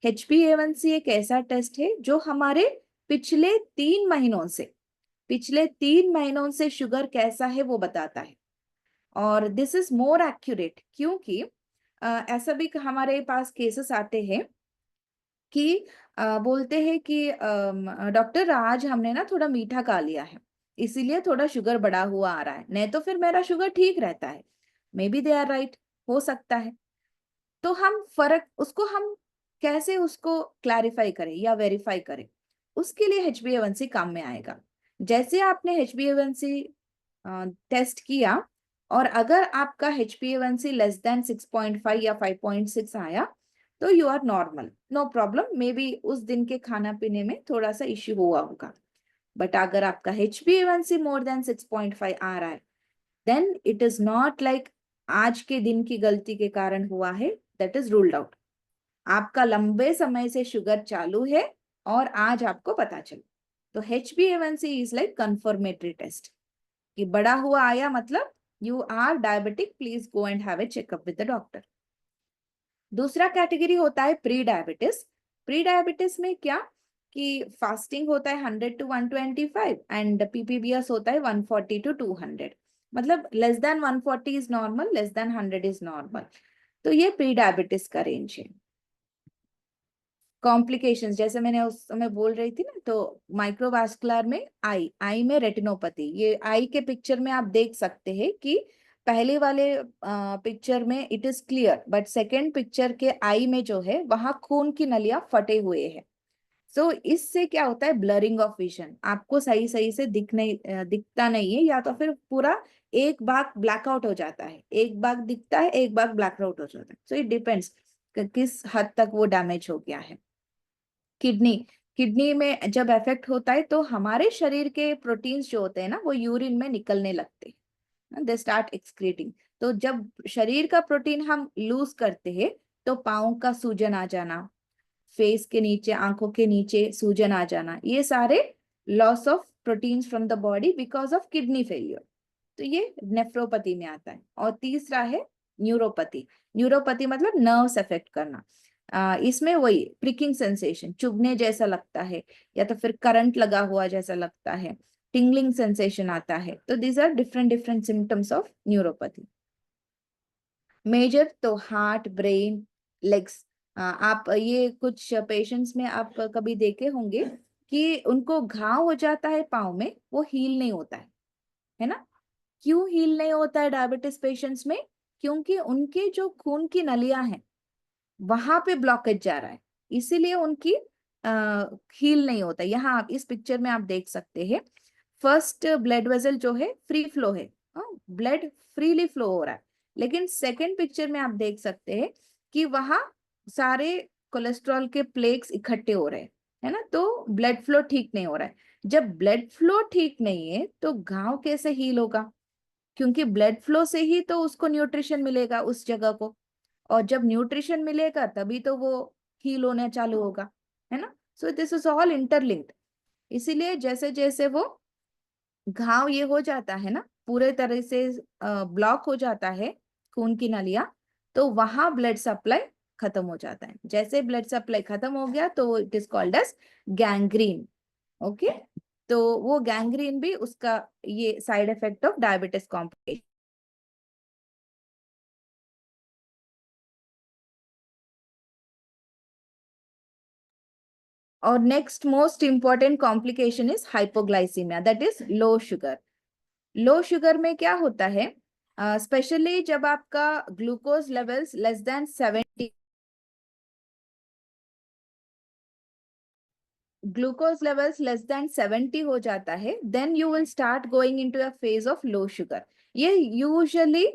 HbA1c एक ऐसा टेस्ट है जो हमारे पिछले 3 महीनों से शुगर कैसा है वो बताता है। और दिस इज मोर एक्यूरेट, क्योंकि ऐसा भी हमारे पास केसेस आते हैं कि बोलते हैं कि डॉक्टर आज हमने ना थोड़ा मीठा खा लिया है, इसीलिए थोड़ा शुगर बढ़ा हुआ आ रहा है, नहीं तो फिर मेरा शुगर ठीक रहता है। May be they are right, हो सकता है। तो हम फर्क उसको हम कैसे उसको क्लैरिफाई करें या वेरीफाई करें, उसके लिए HbA1c काम में आएगा। जैसे आपने HbA1c टेस्ट किया और अगर आपका HbA1c लेस देन 6.5 या 5.6 आया, तो you are normal, no problem. May be उस दिन के खाना पीने में थोड़ा सा इश्यू हुआ होगा। बट अगर आपका HbA1c मोर देन 6.5 आ रहा है, then it is not like आज के दिन की गलती के कारण हुआ है, दैट इज रूल्ड आउट। आपका लंबे समय से शुगर चालू है और आज आपको पता चला। तो HbA1c is like confirmatory test कि बड़ा हुआ आया, मतलब you are diabetic, please go and have a checkup with the doctor. दूसरा कैटेगरी होता है प्री डायबिटिस। प्री डायबिटिस में क्या कि फास्टिंग होता है 100 to 125 एंड पीपीबीएस होता है 140 to 200, मतलब less than 140 is normal, less than 100 is normal. तो ये प्री डायबिटिस का रेंज है। कॉम्प्लिकेशंस जैसे मैंने उस समय बोल रही थी ना, तो माइक्रोवास्कुलर में आई में रेटिनोपैथी, ये आई के पिक्चर में आप देख सकते हैं कि पहले वाले पिक्चर में it is clear, but second picture के आई में जो है वहां खून की नलियां फटे हुए हैं। सो इससे क्या होता है, ब्लरिंग ऑफ विजन, आपको सही सही से दिखता नहीं है, या तो फिर पूरा एक भाग ब्लैकआउट हो जाता है, एक भाग दिखता है, एक भाग ब्लैकआउट हो जाता है। सो इट डिपेंड्स किस हद तक वो डैमेज हो गया है। किडनी, किडनी में जब इफेक्ट होता है तो हमारे शरीर के प्रोटीन्स जो होते हैं ना, वो यूरिन में निकलने लगते हैं, दे स्टार्ट एक्सक्रीटिंग। तो जब शरीर का प्रोटीन हम लूज करते हैं, तो पाँव का सूजन आ जाना, फेस के नीचे, आंखों के नीचे सूजन आ जाना, ये सारे loss of proteins from the body because of kidney failure. तो ये नेफ्रोपैथी में आता है। और तीसरा है न्यूरोपैथी। न्यूरोपैथी मतलब नर्व्स अफेक्ट करना। इसमें वही प्रिकिंग सेंसेशन, चुभने जैसा लगता है, या तो फिर करंट लगा हुआ जैसा लगता है, टिंगलिंग सेंसेशन आता है। तो these are different different symptoms of neuropathy. Major तो हार्ट, ब्रेन, लेग्स, आप ये कुछ पेशेंट्स में आप कभी देखे होंगे कि उनको घाव हो जाता है पाँव में, वो हील नहीं होता है ना। क्यों हील नहीं होता है डायबिटीज पेशेंट्स में? क्योंकि उनके जो खून की नलियां हैं वहां पे ब्लॉकेज जा रहा है, इसीलिए उनकी हील नहीं होता। यहाँ आप इस पिक्चर में आप देख सकते हैं, फर्स्ट ब्लड वेसल जो है फ्री फ्लो है, ब्लड फ्रीली फ्लो हो रहा है। लेकिन सेकंड पिक्चर में आप देख सकते हैं कि वहां सारे कोलेस्ट्रॉल के प्लेक्स इकट्ठे हो रहे हैं, है ना, तो ब्लड फ्लो ठीक नहीं हो रहा है। जब ब्लड फ्लो ठीक नहीं है तो घाव कैसे हील होगा? क्योंकि ब्लड फ्लो से ही तो उसको न्यूट्रिशन मिलेगा उस जगह को, और जब न्यूट्रिशन मिलेगा तभी तो वो हील होना चालू होगा, है ना। So this is all interlinked. इसीलिए जैसे जैसे वो घाव ये हो जाता है ना, पूरे तरह से ब्लॉक हो जाता है खून की नलियां, तो वहां ब्लड सप्लाई खत्म हो जाता है। जैसे ब्लड सप्लाई खत्म हो गया तो it is called as gangrene. Okay, तो वो गैंग्रीन भी उसका ये side effect of diabetes complication. और next most important complication is hypoglycaemia, that is low sugar. Low sugar में क्या होता है, स्पेशली जब आपका glucose levels less than 70, glucose levels less than 70 हो जाता है, then you will start going into a phase of low sugar. ये यूजुअली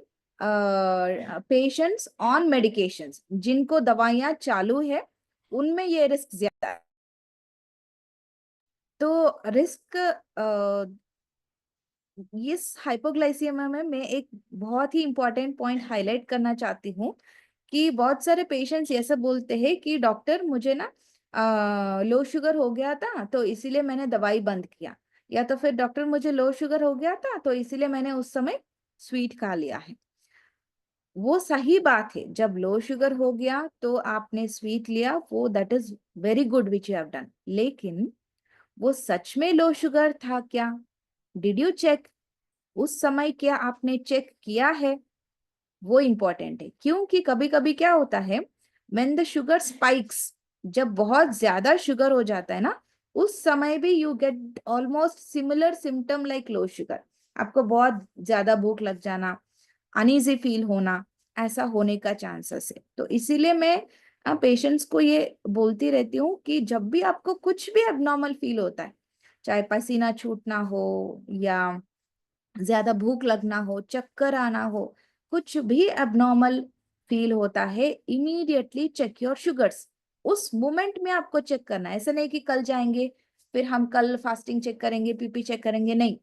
पेशेंट्स ऑन मेडिकेशंस जिनको दवाइयां चालू है उनमें ये रिस्क ज्यादा है। तो रिस्क इस हाइपोग्लाइसीमिया में मैं एक बहुत ही इंपॉर्टेंट पॉइंट हाईलाइट करना चाहती हूँ कि बहुत सारे पेशेंट्स ऐसे बोलते हैं कि डॉक्टर मुझे ना लो शुगर हो गया था तो इसीलिए मैंने दवाई बंद किया, या तो फिर डॉक्टर मुझे लो शुगर हो गया था तो इसीलिए मैंने उस समय स्वीट खा लिया है। वो सही बात है, जब लो शुगर हो गया तो आपने स्वीट लिया, वो that is very good which you have done, लेकिन वो सच में लो शुगर था क्या? Did you check? उस समय क्या आपने चेक किया है? वो इंपॉर्टेंट है, क्योंकि कभी कभी क्या होता है, व्हेन द शुगर स्पाइक्स, जब बहुत ज्यादा शुगर हो जाता है ना, उस समय भी you get almost similar symptom like low sugar. आपको बहुत ज्यादा भूख लग जाना, अनईजी फील होना, ऐसा होने का चांसेस है। तो इसीलिए मैं पेशेंट्स को ये बोलती रहती हूँ कि जब भी आपको कुछ भी एबनॉर्मल फील होता है, चाहे पसीना छूटना हो या ज्यादा भूख लगना हो, चक्कर आना हो, कुछ भी एबनॉर्मल फील होता है, इमीडिएटली चेक योर शुगर्स। उस मोमेंट में आपको चेक करना है, ऐसा नहीं कि कल जाएंगे फिर हम कल फास्टिंग चेक करेंगे, पीपी चेक करेंगे, नहीं,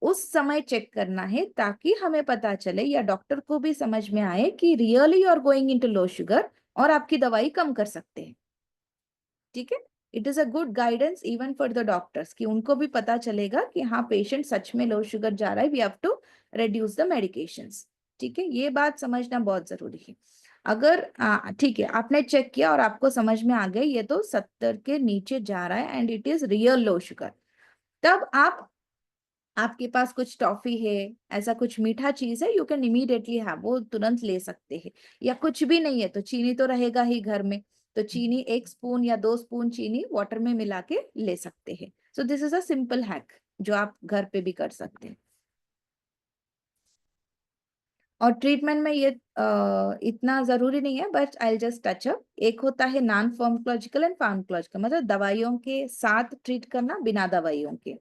उस समय चेक करना है ताकि हमें पता चले या डॉक्टर को भी समझ में आए कि really you are going into low sugar और आपकी दवाई कम कर सकते हैं। ठीक है, it is a good guidance even for the doctors कि उनको भी पता चलेगा कि हाँ पेशेंट सच में लो शुगर जा रहा है, we have to reduce the medications. ठीक है, ये बात समझना बहुत जरूरी है। अगर ठीक है, आपने चेक किया और आपको समझ में आ गया ये तो 70 के नीचे जा रहा है and it is real low sugar, तब आपके पास कुछ टॉफी है, ऐसा कुछ मीठा चीज है, यू कैन इमीडिएटली हैव, वो तुरंत ले सकते हैं। या कुछ भी नहीं है तो चीनी तो रहेगा ही घर में, तो चीनी 1 स्पून या 2 स्पून चीनी वाटर में मिला के ले सकते हैं। So this is a simple hack जो आप घर पे भी कर सकते हैं। और ट्रीटमेंट में ये इतना जरूरी नहीं है, but I just touch up. एक होता है नॉन फार्माकोलॉजिकल एंड फार्माकोलॉजिकल, मतलब दवाइयों के साथ ट्रीट करना, बिना दवाइयों के।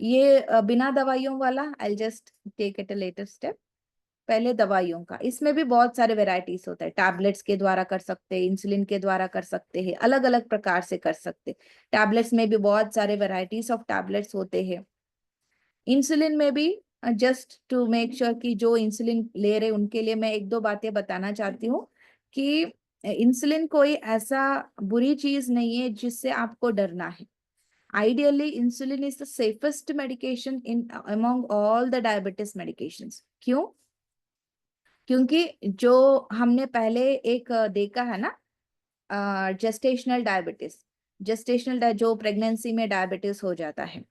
ये बिना दवाइयों वाला I just take it a later step. पहले दवाइयों का, इसमें भी बहुत सारे वेराइटीज होता है, टैबलेट्स के द्वारा कर सकते हैं, इंसुलिन के द्वारा कर सकते हैं, अलग अलग प्रकार से कर सकते हैं। टैबलेट्स में भी बहुत सारे वेराइटीज ऑफ टैबलेट्स होते हैं। इंसुलिन में भी जस्ट टू मेक श्योर कि जो इंसुलिन ले रहे उनके लिए मैं एक दो बातें बताना चाहती हूँ कि इंसुलिन कोई ऐसा बुरी चीज नहीं है जिससे आपको डरना है। Ideally, insulin is the safest medication in among all the diabetes medications. क्यों? क्योंकि जो हमने पहले एक देखा है ना, जेस्टेशनल डायबिटीज, जो प्रेगनेंसी में डायबिटीज हो जाता है,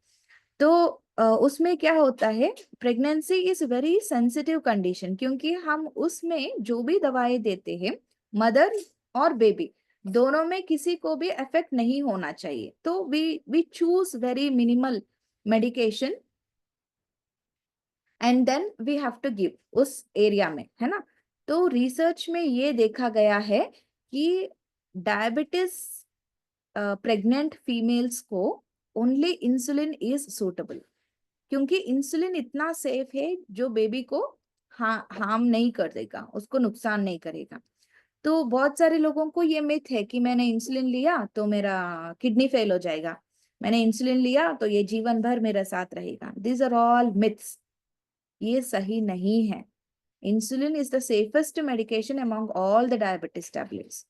तो उसमें क्या होता है, pregnancy is very sensitive condition, क्योंकि हम उसमें जो भी दवाई देते हैं, मदर और बेबी, दोनों में किसी को भी इफेक्ट नहीं होना चाहिए। तो we choose very minimal medication and then we have to give उस एरिया में, है ना। तो रिसर्च में ये देखा गया है कि डायबिटीज प्रेग्नेंट फीमेल्स को ओनली इंसुलिन इज सूटेबल, क्योंकि इंसुलिन इतना सेफ है जो बेबी को हार्म नहीं कर देगा, उसको नुकसान नहीं करेगा। तो बहुत सारे लोगों को ये मिथ है कि मैंने इंसुलिन लिया तो मेरा किडनी फेल हो जाएगा, मैंने इंसुलिन लिया तो ये जीवन भर मेरे साथ रहेगा। दिस आर ऑल मिथ्स, ये सही नहीं है। Insulin is the safest medication among all the diabetes tablets.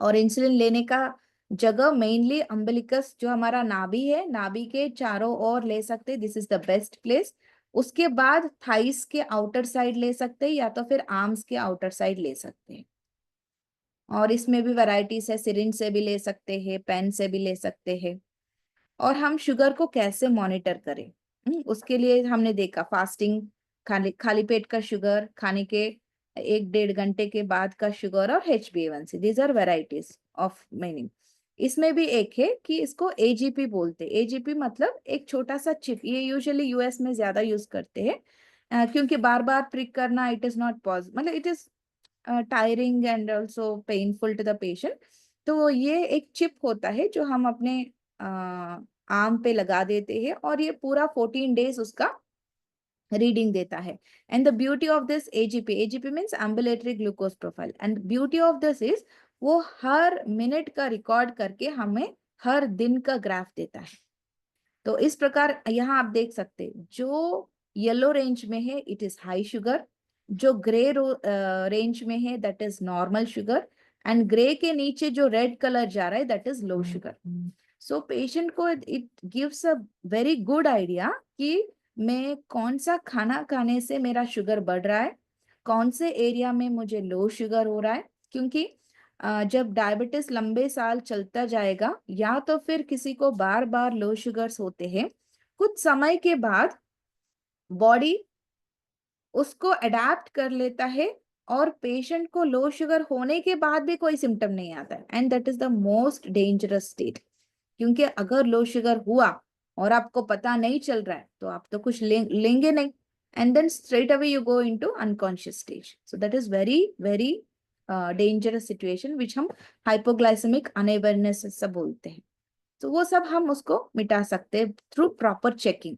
और इंसुलिन लेने का जगह मेनली अम्बिलिकस, जो हमारा नाभि है, नाभि के चारों ओर ले सकते, this is the best place. उसके बाद थाइस के आउटर साइड ले सकते हैं, या तो फिर आर्म्स के आउटर साइड ले सकते हैं। और इसमें भी वैरायटीज है, सिरिंज से भी ले सकते हैं, पेन से भी ले सकते हैं। और हम शुगर को कैसे मॉनिटर करें, उसके लिए हमने देखा फास्टिंग, खाली खाली पेट का शुगर, खाने के 1-1.5 घंटे के बाद का शुगर, और HbA1c, these are varieties of meaning. इसमें भी एक है कि इसको AGP बोलते हैं। AGP मतलब एक छोटा सा चिप, ये यूजुअली US में ज्यादा यूज करते हैं, क्योंकि बार बार प्रिक करना इट इज नॉट पॉसिबल, मतलब it is tiring and also painful to the patient. तो ये एक चिप होता है जो हम अपने आर्म पे लगा देते हैं, और ये पूरा 14 डेज उसका रीडिंग देता है। And the beauty of this AGP means ambulatory glucose profile, and beauty of this is वो हर मिनट का रिकॉर्ड करके हमें हर दिन का ग्राफ देता है। तो इस प्रकार यहाँ आप देख सकते हैं, जो येलो रेंज में है इट इज हाई शुगर, जो ग्रे रेंज में है that is normal sugar, and grey के नीचे जो रेड कलर जा रहा है that is low sugar. So patient को it gives a very good idea कि मैं कौन सा खाना खाने से मेरा शुगर बढ़ रहा है, कौन से एरिया में मुझे लो शुगर हो रहा है। क्योंकि जब डायबिटीज लंबे साल चलता जाएगा, या तो फिर किसी को बार बार लो शुगर्स होते हैं, कुछ समय के बाद बॉडी उसको अडेप्ट कर लेता है, और पेशेंट को लो शुगर होने के बाद भी कोई सिम्टम नहीं आता है, and that is the most dangerous state. क्योंकि अगर लो शुगर हुआ और आपको पता नहीं चल रहा है तो आप तो कुछ लेंगे नहीं, and then straight away you go into unconscious stage. So that is very very dangerous situation which हम हाइपोग्लाइसेमिक अनअवेयरनेस से बोलते हैं। तो वो सब हम उसको मिटा सकते हैं through proper checking.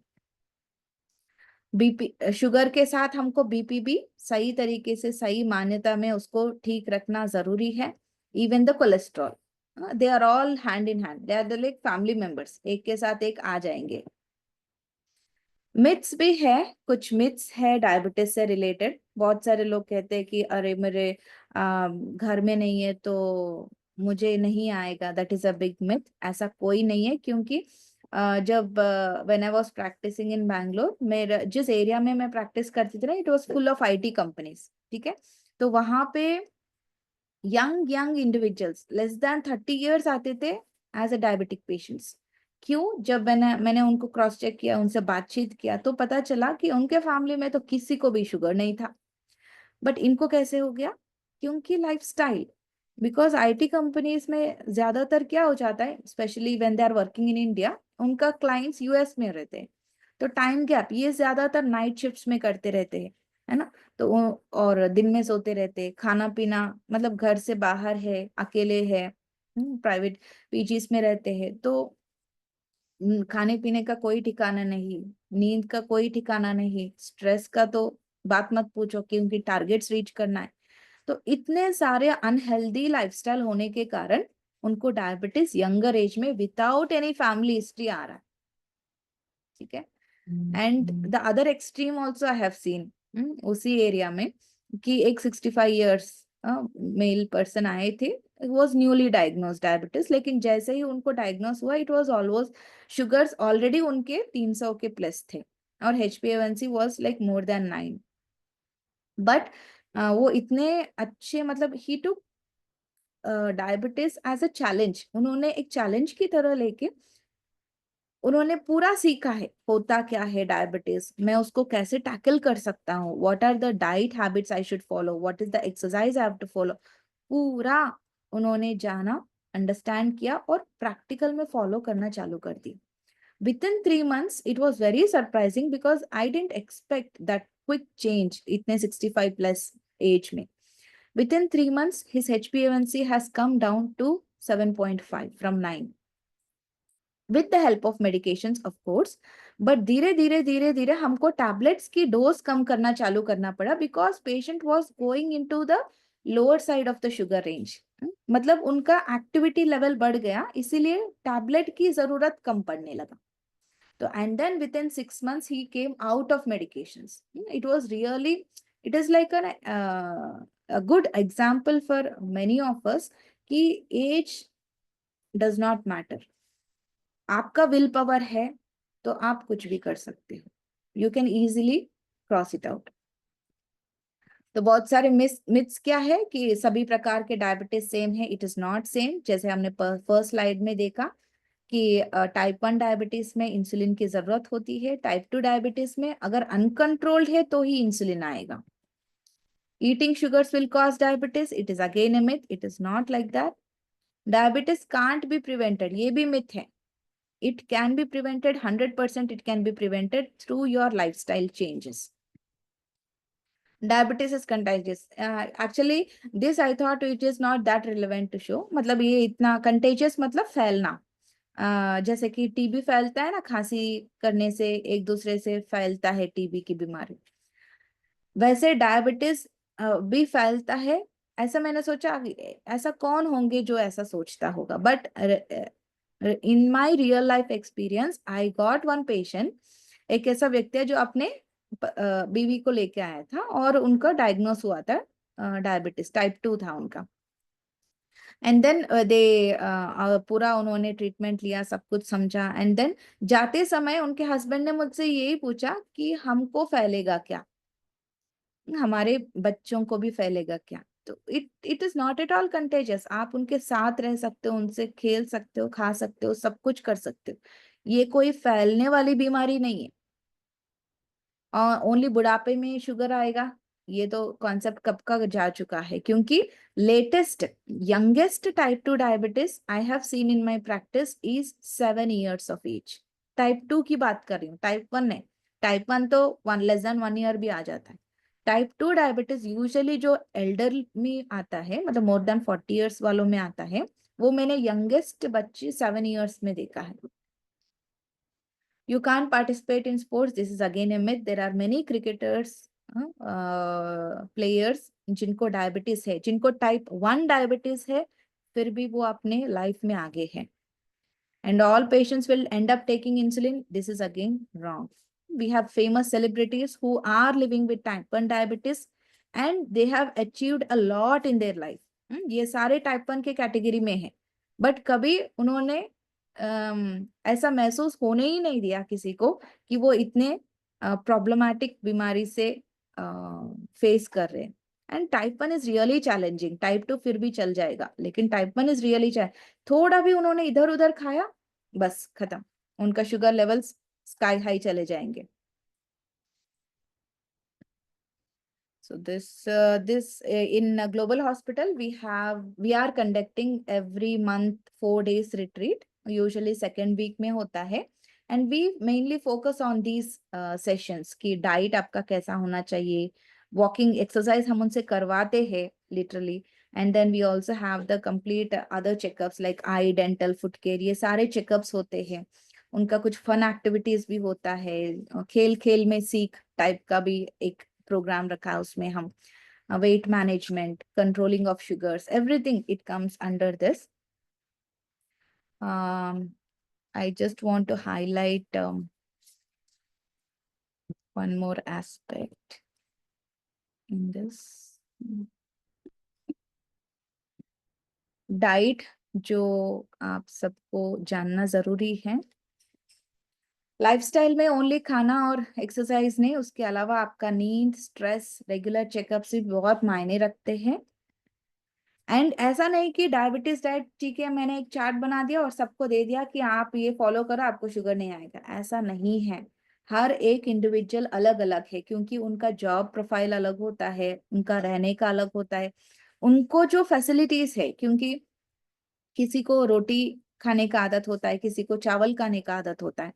BP, sugar के साथ हमको बीपी भी सही तरीके से, सही मान्यता में उसको ठीक रखना जरूरी है। Even the cholesterol, they are all hand in hand, they are the like family members, एक के साथ एक आ जाएंगे। मिथ्स भी है, कुछ मिथ्स है डायबिटीज से रिलेटेड। बहुत सारे लोग कहते हैं कि अरे मेरे घर में नहीं है तो मुझे नहीं आएगा, that is a big myth. ऐसा कोई नहीं है, क्योंकि जब व्हेन आई वाज प्रैक्टिसिंग इन बैंगलोर, मेरा जिस एरिया में मैं प्रैक्टिस करती थी ना, it was full of IT companies, ठीक है। तो वहां पे young young individuals less than 30 years आते थे एज अ डायबिटिक पेशेंट्स। क्यों? जब मैंने उनको क्रॉस चेक किया, उनसे बातचीत किया, तो पता चला कि उनके फैमिली में तो किसी को भी शुगर नहीं था, बट इनको कैसे हो गया? क्योंकि लाइफस्टाइल, बिकॉज IT कंपनीज में ज्यादातर क्या हो जाता है, specially when they are working in India, उनका क्लाइंट्स US में रहते हैं, तो टाइम गैप, ये ज्यादातर नाइट शिफ्ट्स में करते रहते हैं, है ना। तो और दिन में सोते रहते हैं, खाना पीना मतलब घर से बाहर है, अकेले है, प्राइवेट PGs में रहते हैं, तो खाने पीने का कोई ठिकाना नहीं, नींद का कोई ठिकाना नहीं, स्ट्रेस का तो बात मत पूछो, क्योंकि टारगेट्स रीच करना है। तो इतने सारे अनहेल्दी लाइफस्टाइल होने के कारण उनको डायबिटीज यंगर एज में विदाउट एनी फैमिली हिस्ट्री आ रहा है, ठीक है। And the other extreme also I have scene उसी एरिया में, कि एक 65 इयर्स मेल पर्सन आए थे, वॉज न्यूली डायग्नोज डायबिटीज, लेकिन जैसे ही उनको डायग्नोज हुआ it was almost sugars already उनके 300 के प्लस थे, और HbA1c was like more than 9। But वो इतने अच्छे, मतलब ही टुक डायबिटीज एज अ चैलेंज, उन्होंने एक चैलेंज की तरह लेके उन्होंने पूरा सीखा है होता क्या है डायबिटीज, मैं उसको कैसे टैकल कर सकता हूँ, what are the diet habits I should follow, what is the exercise I have to follow. पूरा उन्होंने जाना, अंडरस्टैंड किया और प्रैक्टिकल में फॉलो करना चालू कर दिया। Within 3 months, it was very surprising because I didn't expect that quick change इतने 65 plus age में. Within 3 months, his HbA1c has come down to 7.5 from 9. With the help of medications, of course, but धीरे धीरे हमको tablets की dose कम करना चालू करना पड़ा because patient was going into the lower side of the sugar range. मतलब उनका activity level बढ़ गया, इसीलिए tablet की जरूरत कम पड़ने लगा. So, and then within 6 months, he came out of medications. It was really, it is like a good example for many of us कि age does not matter. आपका विल पावर है तो आप कुछ भी कर सकते हो. You can easily cross it out. तो बहुत सारे मिथ्स क्या है कि सभी प्रकार के डायबिटीज सेम है. It is not same. जैसे हमने फर्स्ट स्लाइड में देखा कि टाइप 1 डायबिटीज में इंसुलिन की जरूरत होती है. टाइप 2 डायबिटीज में अगर अनकंट्रोल्ड है तो ही इंसुलिन आएगा. Eating sugars will cause diabetes. It is again a myth. It is not like that. Diabetes can't be prevented. ये भी मिथ है. It can be prevented. 100% it can be prevented through your lifestyle changes. Diabetes is contagious. Actually, this I thought it is not that relevant to show. मतलब ये इतना contagious मतलब फैलना. जैसे कि टीबी फैलता है ना, खांसी करने से एक दूसरे से फैलता है टीबी की बीमारी, वैसे डायबिटीज भी फैलता है. ऐसा मैंने सोचा ऐसा कौन होंगे जो ऐसा सोचता होगा, but in my real life experience I got one patient. एक ऐसा व्यक्ति है जो अपने बीवी को लेके आया था और उनका डायग्नोस हुआ था डायबिटीज टाइप 2 था उनका. एंड देन दे पूरा उन्होंने ट्रीटमेंट लिया, सब कुछ समझा. एंड देन जाते समय उनके हस्बैंड ने मुझसे यही पूछा कि हमको फैलेगा क्या, हमारे बच्चों को भी फैलेगा क्या. तो it is not at all contagious. आप उनके साथ रह सकते हो, उनसे खेल सकते हो, खा सकते हो, सब कुछ कर सकते हो. ये कोई फैलने वाली बीमारी नहीं है. ओनली बुढ़ापे में शुगर आएगा, ये तो कॉन्सेप्ट कब का जा चुका है. क्योंकि latest youngest type 2 diabetes I have seen in my practice is 7 years of age. Type 2 की बात कर रही हूँ, टाइप 1 नहीं. टाइप 1 तो लेस देन 1 year भी आ जाता है. टाइप 2 डायबिटीज यूजुअली जो एल्डर में आता है, मतलब मोर देन 40 years वालों में आता है, वो मैंने यंगेस्ट बच्चे 7 years में देखा है. You can't participate in sports. This is again a myth. There are many cricketers, players जिनको डायबिटीज है, जिनको टाइप 1 डायबिटीज है, फिर भी वो अपने लाइफ में आगे है. And all patients will end up taking insulin. This is again wrong. We have famous celebrities who are living with type 1 diabetes and they have achieved a lot in their life. ये सारे type 1 के category में है, but कभी उन्होंने ऐसा महसूस होने ही नहीं दिया किसी को कि वो इतने प्रॉब्लमैटिक बीमारी से फेस कर रहे हैं. And type 1 is really challenging. Type 2 फिर भी चल जाएगा, लेकिन टाइप 1 इज रियली थोड़ा भी उन्होंने इधर उधर खाया, बस खत्म, उनका शुगर लेवल्स स्काई हाई चले जाएंगे. So this in Global Hospital we are conducting every month 4 days retreat. Usually second week में होता है. And we mainly focus on these sessions कि डाइट आपका कैसा होना चाहिए, वॉकिंग एक्सरसाइज हम उनसे करवाते हैं literally. And then we also have the complete other checkups like eye, dental, foot care. ये सारे checkups होते हैं. उनका कुछ फन एक्टिविटीज भी होता है. खेल खेल में सीख टाइप का भी एक प्रोग्राम रखा है. उसमें हम weight management, controlling of sugars, everything it comes under this. I just want to highlight one more aspect in this. Diet जो आप सबको जानना जरूरी है. लाइफस्टाइल में ओनली खाना और एक्सरसाइज नहीं, उसके अलावा आपका नींद, स्ट्रेस, रेगुलर चेकअप्स भी बहुत मायने रखते हैं. एंड ऐसा नहीं कि डायबिटीज डाइट ठीक है, मैंने एक चार्ट बना दिया और सबको दे दिया कि आप ये फॉलो करो आपको शुगर नहीं आएगा. ऐसा नहीं है. हर एक इंडिविजुअल अलग अलग है, क्योंकि उनका जॉब प्रोफाइल अलग होता है, उनका रहने का अलग होता है, उनको जो फैसिलिटीज है, क्योंकि किसी को रोटी खाने का आदत होता है, किसी को चावल खाने का आदत होता है,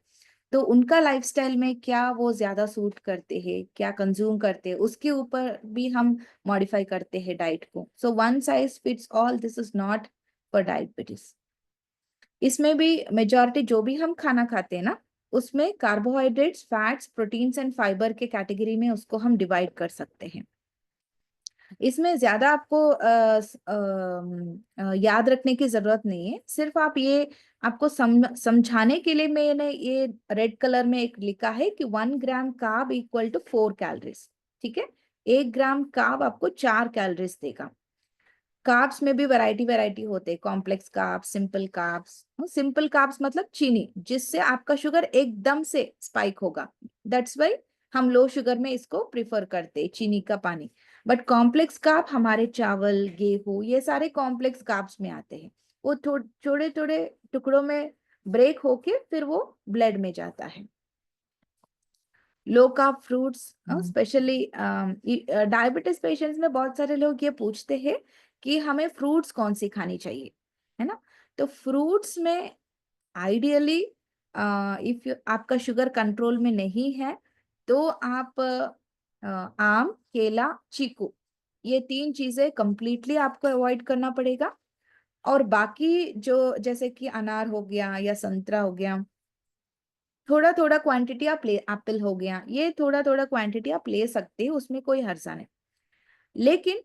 तो उनका लाइफस्टाइल में क्या वो ज्यादा सूट करते हैं, क्या कंज्यूम करते हैं, उसके ऊपर भी हम मॉडिफाई करते हैं डाइट को। So one size fits all, this is not for diabetes. इसमें भी मेजॉरिटी जो भी हम खाना खाते हैं ना, उसमें carbohydrates, fats, proteins and fibre के कैटेगरी में उसको हम डिवाइड कर सकते हैं। इसमें ज्यादा आपको याद रखने की जरूरत नहीं है, सिर्फ आप ये आपको समझाने के लिए मैंने ये रेड कलर में एक लिखा है कि 1 ग्राम कार्ब इक्वल टू 4 कैलोरीज। ठीक है, 1 ग्राम कार्ब आपको 4 कैलोरीज देगा। कार्ब्स में भी वैरायटी होते हैं, complex carbs, simple carbs. Simple carbs मतलब चीनी, जिससे आपका शुगर एकदम से स्पाइक होगा, दैट्स वाई हम लो शुगर में इसको प्रिफर करते हैं, चीनी का पानी। बट कॉम्प्लेक्स कार्ब हमारे चावल, गेहूं, ये सारे कॉम्प्लेक्स कार्ब्स में आते हैं। वो छोटे छोटे टुकड़ों में ब्रेक होके फिर वो ब्लड में जाता है। Low carb fruits, specially diabetes patients में बहुत सारे लोग ये पूछते हैं कि हमें फ्रूट्स कौन सी खानी चाहिए, है ना। तो फ्रूट्स में आइडियली इफ आपका शुगर कंट्रोल में नहीं है तो आप आम, केला, चीकू, ये 3 चीजें कंप्लीटली आपको अवॉइड करना पड़ेगा। और बाकी जो जैसे कि अनार हो गया या संतरा हो गया, थोड़ा थोड़ा क्वांटिटी आप ले, एप्पल हो गया, ये थोड़ा थोड़ा क्वांटिटी आप ले सकते हैं, उसमें कोई हर्जा नहीं। लेकिन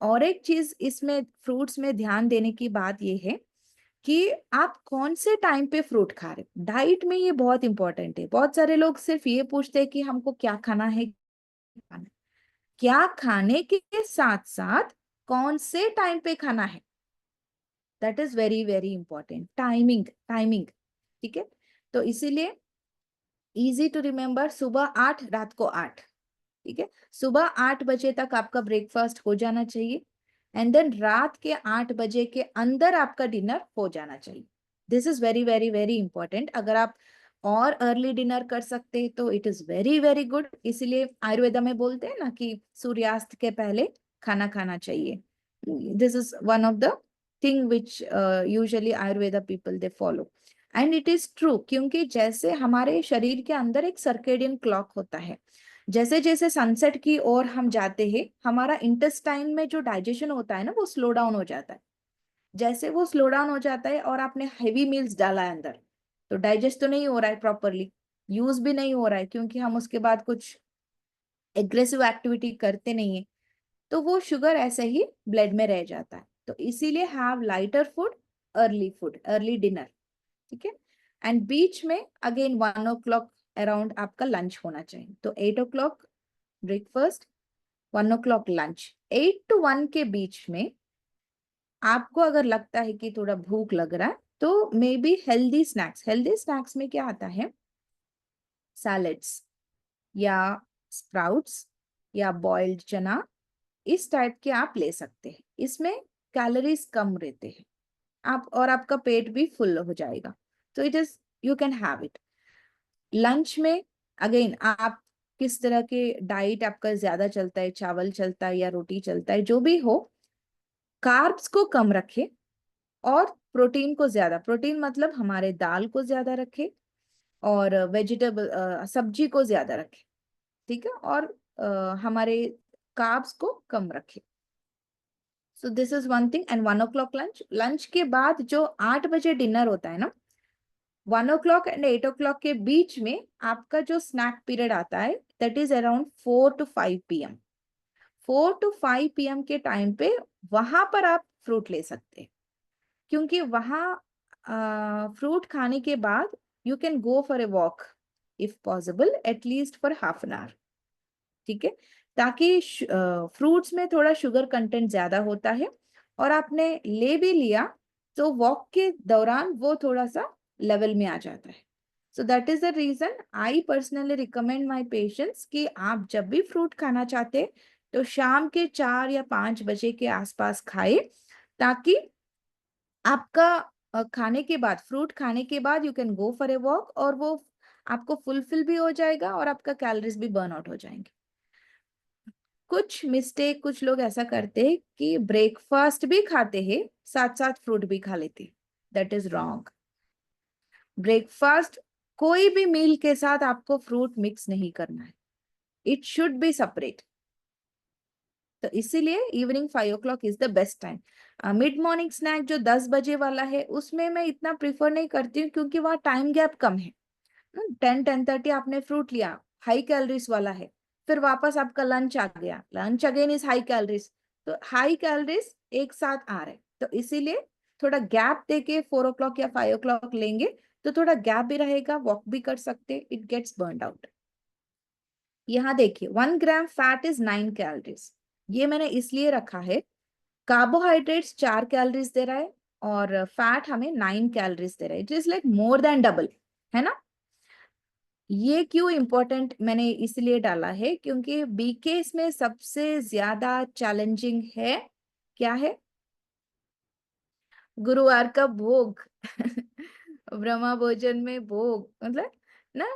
और एक चीज इसमें फ्रूट्स में ध्यान देने की बात ये है कि आप कौन से टाइम पे फ्रूट खा रहे हो। डाइट में ये बहुत इंपॉर्टेंट है। बहुत सारे लोग सिर्फ ये पूछते हैं कि हमको क्या खाना है, क्या खाने के साथ साथ कौन से टाइम पे खाना है, that is very very important. Timing timing, ठीक है। तो इसीलिए इजी टू रिमेम्बर, सुबह 8, रात को 8। ठीक है, सुबह 8 बजे तक आपका ब्रेकफास्ट हो जाना चाहिए, एंड देन रात के 8 बजे के अंदर आपका डिनर हो जाना चाहिए। This is very very very important. अगर आप और अर्ली डिनर कर सकते हैं तो it is very very good. इसीलिए आयुर्वेदा में बोलते हैं ना कि सूर्यास्त के पहले खाना खाना चाहिए। This is one of the thing which usually Ayurveda people they follow, and it is true. क्योंकि जैसे हमारे शरीर के अंदर एक सर्केडियन क्लॉक होता है, जैसे जैसे सनसेट की ओर हम जाते हैं, हमारा इंटेस्टाइन में जो डाइजेशन होता है ना, वो स्लो डाउन हो जाता है। जैसे वो स्लो डाउन हो जाता है और आपने हेवी मील्स डाला है अंदर, तो डाइजेस्ट तो नहीं हो रहा है प्रॉपरली, यूज भी नहीं हो रहा है, क्योंकि हम उसके बाद कुछ एग्रेसिव एक्टिविटी करते नहीं है, तो वो शुगर ऐसे ही ब्लड में रह जाता है। तो इसीलिए have lighter food, early dinner. ठीक है, एंड बीच में अगेन 1 o'clock अराउंड आपका लंच होना चाहिए। तो 8 o'clock breakfast, 1 o'clock lunch. 8 to 1 के बीच में आपको अगर लगता है कि थोड़ा भूख लग रहा है तो may be healthy snacks. Healthy snacks में क्या आता है, सैलेड्स या स्प्राउट्स या बॉइल्ड चना, इस टाइप के आप ले सकते हैं। इसमें कैलोरीज कम रहते हैं, आप और आपका पेट भी फुल हो जाएगा। तो it is, you can have it. Lunch में अगेन आप किस तरह के डाइट आपका ज्यादा चलता है, चावल चलता है या रोटी चलता है, जो भी हो, कार्ब्स को कम रखे और प्रोटीन को ज्यादा, प्रोटीन मतलब हमारे दाल को ज्यादा रखे और वेजिटेबल सब्जी को ज्यादा रखे। ठीक है, और हमारे कार्ब्स को कम रखे। So this is one thing. And 1 o'clock lunch. Lunch के बाद जो 8 बजे डिनर होता है ना, 1 o'clock एंड 8 o'clock के बीच में आपका जो स्नैक पीरियड आता है, that is around 4 to 5 PM। 4 to 5 PM के टाइम पे वहां पर आप फ्रूट ले सकते हैं, क्योंकि वहां फ्रूट खाने के बाद you can go for a walk if possible, at least for half an hour. ठीक है, ताकि फ्रूट्स में थोड़ा शुगर कंटेंट ज्यादा होता है, और आपने ले भी लिया तो वॉक के दौरान वो थोड़ा सा लेवल में आ जाता है। So that is the reason I personally recommend my patients कि आप जब भी फ्रूट खाना चाहते तो शाम के 4 या 5 बजे के आसपास खाए, ताकि आपका खाने के बाद, फ्रूट खाने के बाद you can go for a walk, और वो आपको फुलफिल भी हो जाएगा और आपका कैलोरीज भी बर्न आउट हो जाएंगे। कुछ मिस्टेक कुछ लोग ऐसा करते हैं कि ब्रेकफास्ट भी खाते हैं, साथ साथ फ्रूट भी खा लेते हैं। That is wrong. ब्रेकफास्ट कोई भी मील के साथ आपको फ्रूट मिक्स नहीं करना है, इट शुड बी सेपरेट। तो इसीलिए evening 5 o'clock is the best time. Mid morning snack जो 10 बजे वाला है उसमें मैं इतना प्रिफर नहीं करती हूँ, क्योंकि वहाँ टाइम गैप कम है। 10-10:30 आपने फ्रूट लिया, हाई कैलोरीज वाला है, फिर वापस आपका लंच आ गया, lunch again is high calories, तो हाई कैलोरीज एक साथ आ रहे, तो इसीलिए थोड़ा गैप देके 4 o'clock या 5 o'clock लेंगे तो थोड़ा गैप भी रहेगा, वॉक भी कर सकते, इट गेट्स बर्न आउट। यहाँ देखिए 1 ग्राम फैट इज 9 कैलोरीज, ये मैंने इसलिए रखा है, कार्बोहाइड्रेट्स 4 कैलोरीज दे रहा है और फैट हमें 9 कैलोरीज दे रहा है, it is like more than double, है ना। ये क्यों इंपॉर्टेंट मैंने इसलिए डाला है, क्योंकि बीके इसमें सबसे ज्यादा चैलेंजिंग है, क्या है, गुरुवार का भोग ब्रह्मा भोजन में भोग, मतलब ना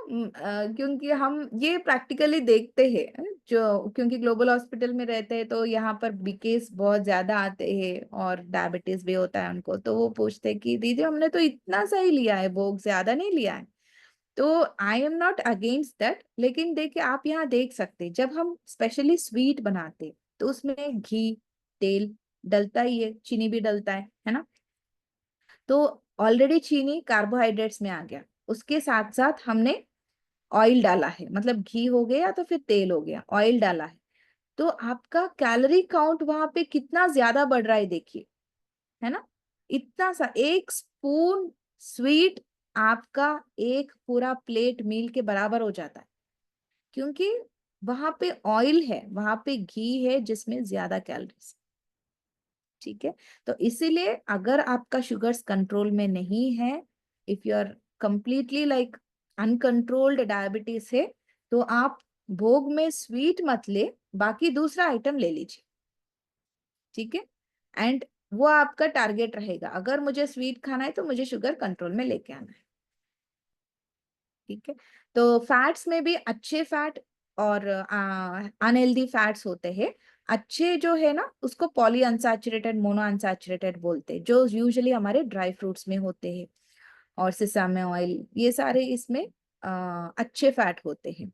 क्योंकि हम ये प्रैक्टिकली देखते हैं, जो क्योंकि ग्लोबल हॉस्पिटल में रहते हैं तो यहाँ पर बीकेस बहुत ज्यादा आते हैं और डायबिटीज भी होता है उनको, तो वो पूछते हैं कि दीदी हमने तो इतना सही लिया है, भोग ज्यादा नहीं लिया है। तो I am not against that, लेकिन देखिए आप यहाँ देख सकते हैं जब हम स्पेशली स्वीट बनाते तो उसमें घी तेल डलता ही है, चीनी भी डलता है ना। तो ऑलरेडी चीनी कार्बोहाइड्रेट्स में आ गया, उसके साथ साथ हमने ऑयल डाला है, मतलब घी हो गया तो फिर तेल हो गया, ऑयल डाला है, तो आपका कैलोरी काउंट वहां पे कितना ज्यादा बढ़ रहा है देखिए, है ना। इतना सा एक स्पून स्वीट आपका एक पूरा प्लेट मील के बराबर हो जाता है, क्योंकि वहां पे ऑयल है, वहां पे घी है जिसमें ज्यादा कैलोरीज। ठीक है, तो इसीलिए अगर आपका शुगर्स कंट्रोल में नहीं है, if you are completely like uncontrolled diabetes है, तो आप भोग में स्वीट मत ले, बाकी दूसरा आइटम ले लीजिए। ठीक है, एंड वो आपका टारगेट रहेगा, अगर मुझे स्वीट खाना है तो मुझे शुगर कंट्रोल में लेके आना है। ठीक है, तो फैट्स में भी अच्छे फैट और अनहेल्दी फैट्स होते हैं। अच्छे जो है ना उसको पॉली अनसैचुरेटेड मोनो अनसैचुरेटेड बोलते हैं, जो यूजुअली हमारे ड्राई फ्रूट्स में होते हैं, और सिसामे ऑयल, ये सारे इसमें अच्छे फैट होते हैं।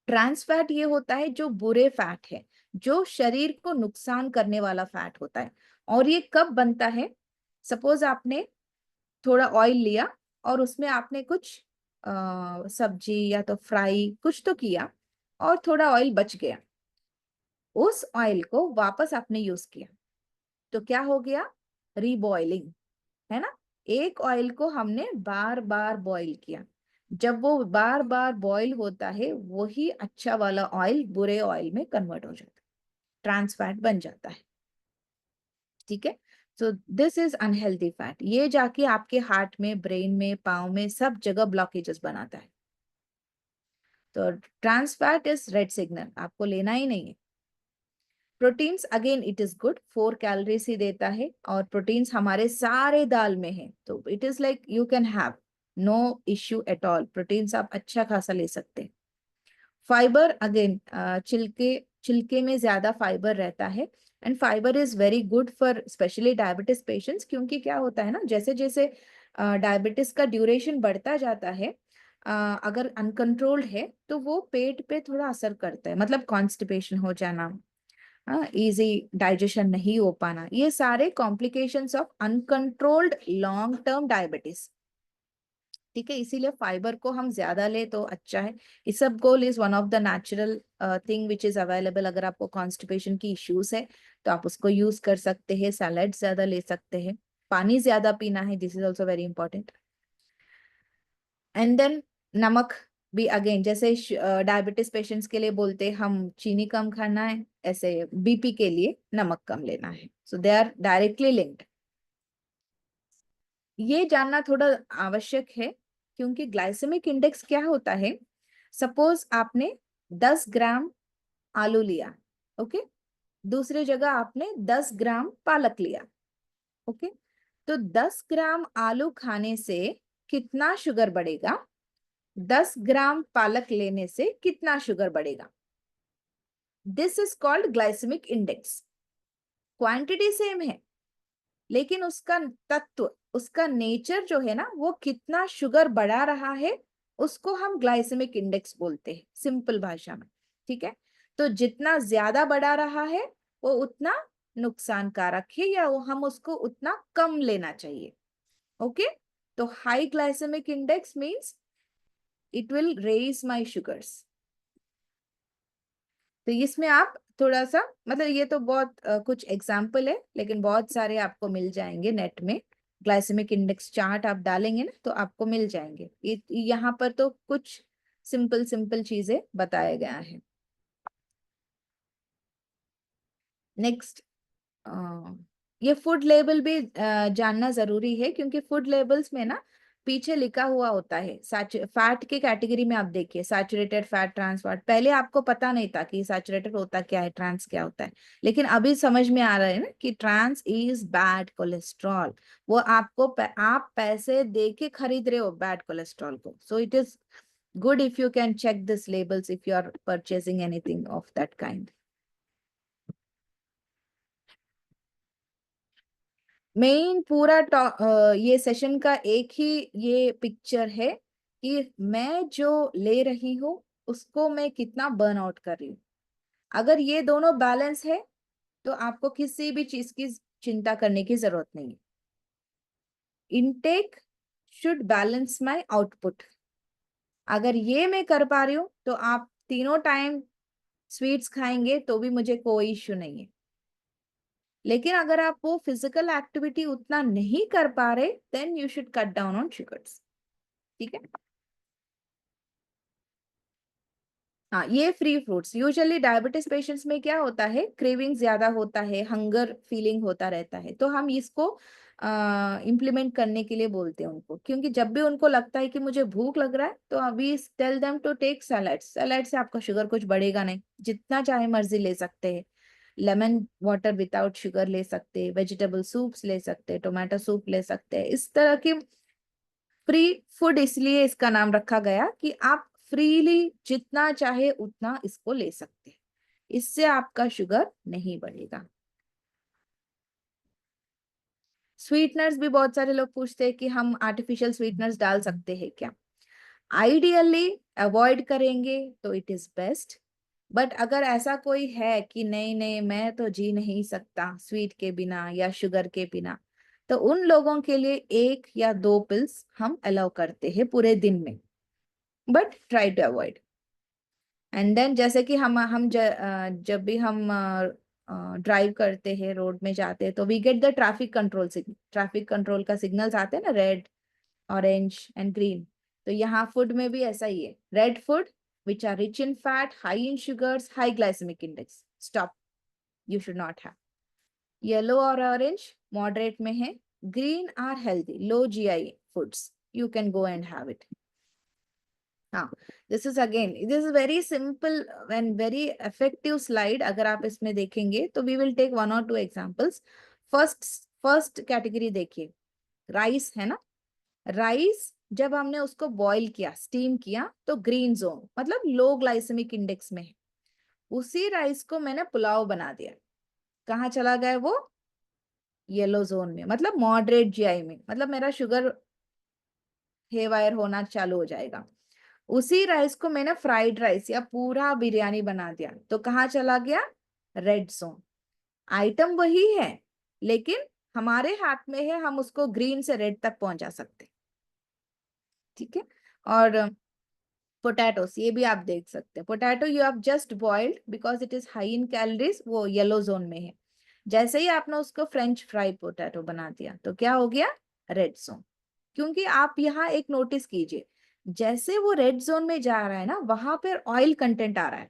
ट्रांस फैट ये होता है जो बुरे फैट है, जो शरीर को नुकसान करने वाला फैट होता है। और ये कब बनता है, सपोज आपने थोड़ा ऑयल लिया और उसमें आपने कुछ सब्जी या तो फ्राई कुछ तो किया और थोड़ा ऑयल बच गया, उस ऑयल को वापस आपने यूज किया, तो क्या हो गया, रीबॉइलिंग, है ना। एक ऑयल को हमने बार बार बॉईल किया, जब वो बार बार बॉईल होता है वही अच्छा वाला ऑयल बुरे ऑयल में कन्वर्ट हो जाता है, ट्रांस फैट बन जाता है। ठीक है, so this is unhealthy fat, ये जाके आपके हार्ट में, ब्रेन में, पाँव में सब जगह ब्लॉकेजेस बनाता है। तो trans fat is red signal, आपको लेना ही नहीं है। Proteins again it is good, 4 calories ही देता है, और प्रोटीन्स हमारे सारे दाल में है, तो it is like you can have no issue at all, proteins आप अच्छा खासा ले सकते हैं। फाइबर अगेन छिलके छिलके में ज्यादा फाइबर रहता है, and fibre is very good for specially diabetes patients, क्योंकि क्या होता है ना, जैसे जैसे डायबिटीज का ड्यूरेशन बढ़ता जाता है, अगर अनकंट्रोल्ड है तो वो पेट पे थोड़ा असर करता है, मतलब कॉन्स्टिपेशन हो जाना, इजी डाइजेशन नहीं हो पाना, ये सारे complications of uncontrolled long term diabetes. ठीक है, इसीलिए फाइबर को हम ज्यादा ले तो अच्छा है। Isabgol is one of the natural thing which is available, अगर आपको कॉन्स्टिपेशन की इश्यूज है तो आप उसको यूज कर सकते हैं, सैलेड ज्यादा ले सकते हैं, पानी ज्यादा पीना है, this is also very important. And then नमक भी अगेन, जैसे डायबिटीज पेशेंट्स के लिए बोलते हैं हम चीनी कम खाना है, ऐसे बीपी के लिए नमक कम लेना है, सो दे आर डायरेक्टली लिंक्ड। ये जानना थोड़ा आवश्यक है, क्योंकि ग्लाइसेमिक इंडेक्स क्या होता है, सपोज आपने 10 ग्राम आलू लिया, ओके, दूसरी जगह आपने 10 ग्राम पालक लिया, ओके, तो 10 ग्राम आलू खाने से कितना शुगर बढ़ेगा, 10 ग्राम पालक लेने से कितना शुगर बढ़ेगा। This is called glycaemic index. Quantity same है, लेकिन उसका तत्व, उसका नेचर जो है ना, वो कितना शुगर बढ़ा रहा है, उसको हम ग्लाइसेमिक इंडेक्स बोलते हैं सिंपल भाषा में। ठीक है, तो जितना ज्यादा बढ़ा रहा है वो उतना नुकसानकारक है, या वो हम उसको उतना कम लेना चाहिए। ओके, तो high glycaemic index means it will raise my sugars. तो इसमें आप थोड़ा सा, मतलब ये तो बहुत कुछ एग्जाम्पल है, लेकिन बहुत सारे आपको मिल जाएंगे नेट में। ग्लाइसेमिक इंडेक्स चार्ट आप डालेंगे ना तो आपको मिल जाएंगे। यहाँ पर तो कुछ सिंपल सिंपल चीजें बताया गया है। नेक्स्ट, ये फूड लेबल भी जानना जरूरी है, क्योंकि फूड लेबल्स में ना पीछे लिखा हुआ होता है। फैट के कैटेगरी में आप देखिए, सैचुरेटेड फैट, ट्रांस फैट। पहले आपको पता नहीं था कि सैचुरेटेड होता क्या है, ट्रांस क्या होता है, लेकिन अभी समझ में आ रहा है ना कि ट्रांस इज बैड कोलेस्ट्रॉल। वो आपको आप पैसे दे के खरीद रहे हो बैड कोलेस्ट्रॉल को। So it is good if you can check this labels if you are purchasing anything of that kind. Main पूरा ये सेशन का एक ही ये पिक्चर है कि मैं जो ले रही हूँ उसको मैं कितना बर्न आउट कर रही हूँ। अगर ये दोनों बैलेंस है तो आपको किसी भी चीज की चिंता करने की जरूरत नहीं है। Intake should balance my output. अगर ये मैं कर पा रही हूँ तो आप तीनों टाइम स्वीट्स खाएंगे तो भी मुझे कोई इश्यू नहीं है। लेकिन अगर आप वो फिजिकल एक्टिविटी उतना नहीं कर पा रहे, then you should cut down on sugars. ठीक है, हाँ, ये free fruits. Usually diabetes patients में क्या होता है, क्रेविंग ज्यादा होता है, हंगर फीलिंग होता रहता है, तो हम इसको इम्प्लीमेंट करने के लिए बोलते हैं उनको। क्योंकि जब भी उनको लगता है कि मुझे भूख लग रहा है, तो अभी tell them to take salad. Salad से आपका शुगर कुछ बढ़ेगा नहीं, जितना चाहे मर्जी ले सकते हैं। लेमन वाटर विदाउट शुगर ले सकते हैं, वेजिटेबल सूप्स ले सकते हैं, टोमेटो सूप ले सकते हैं। इस तरह की फ्री फूड इसलिए इसका नाम रखा गया कि आप फ्रीली जितना चाहे उतना इसको ले सकते हैं। इससे आपका शुगर नहीं बढ़ेगा। स्वीटनर्स भी बहुत सारे लोग पूछते हैं कि हम आर्टिफिशियल स्वीटनर्स डाल सकते हैं क्या। आइडियली अवॉइड करेंगे तो इट इज बेस्ट। बट अगर ऐसा कोई है कि नहीं नहीं मैं तो जी नहीं सकता स्वीट के बिना या शुगर के बिना, तो उन लोगों के लिए 1 या 2 पिल्स हम अलाउ करते हैं पूरे दिन में। But try to avoid. And then जैसे कि जब भी हम ड्राइव करते हैं, रोड में जाते हैं, तो we get the traffic control signal. Traffic control का सिग्नल्स आते हैं ना, रेड, ऑरेंज एंड ग्रीन। तो यहाँ फूड में भी ऐसा ही है। Red food which are rich in fat, high in sugars, high glycaemic index, stop, you should not have. Yellow और ऑरेंज मॉडरेट में है। Green are healthy, low GI foods, you can go and have it. हाँ, this is very simple and very effective slide. अगर आप इसमें देखेंगे तो we will take 1 or 2 examples. First first category देखिए, राइस है ना। राइस जब हमने उसको बॉईल किया, स्टीम किया, तो ग्रीन जोन मतलब लो ग्लाइसेमिक इंडेक्स में है। उसी राइस को मैंने पुलाव बना दिया, कहाँ चला गया वो, येलो जोन में, मतलब मॉडरेट जीआई में, मतलब मेरा शुगर हेवायर होना चालू हो जाएगा। उसी राइस को मैंने फ्राइड राइस या पूरा बिरयानी बना दिया, तो कहाँ चला गया, रेड जोन। आइटम वही है, लेकिन हमारे हाथ में है, हम उसको ग्रीन से रेड तक पहुंचा सकते। ठीक है, और पोटैटोस ये भी आप देख सकते हैं। Potato you have just boiled because it is high in calories, वो येलो जोन में है। जैसे ही आपने उसको फ्रेंच फ्राई पोटैटो बना दिया तो क्या हो गया, रेड जोन। क्योंकि आप यहाँ एक नोटिस कीजिए, जैसे वो रेड जोन में जा रहा है ना, वहां पर ऑयल कंटेंट आ रहा है,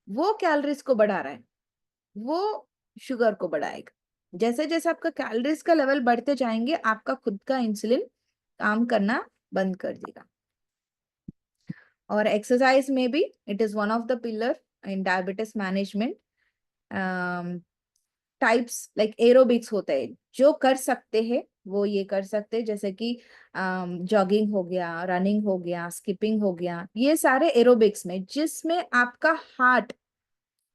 वो कैलोरीज को बढ़ा रहा है, वो शुगर को बढ़ाएगा। जैसे जैसे आपका कैलोरीज का लेवल बढ़ते जाएंगे, आपका खुद का इंसुलिन काम करना बंद कर देगा। और एक्सरसाइज में भी it is one of the pillar in diabetes management. Types like aerobics होते हैं, जो कर सकते हैं वो ये कर सकते हैं, जैसे कि जॉगिंग हो गया, रनिंग हो गया, स्किपिंग हो गया, ये सारे एरोबिक्स में, जिसमें आपका हार्ट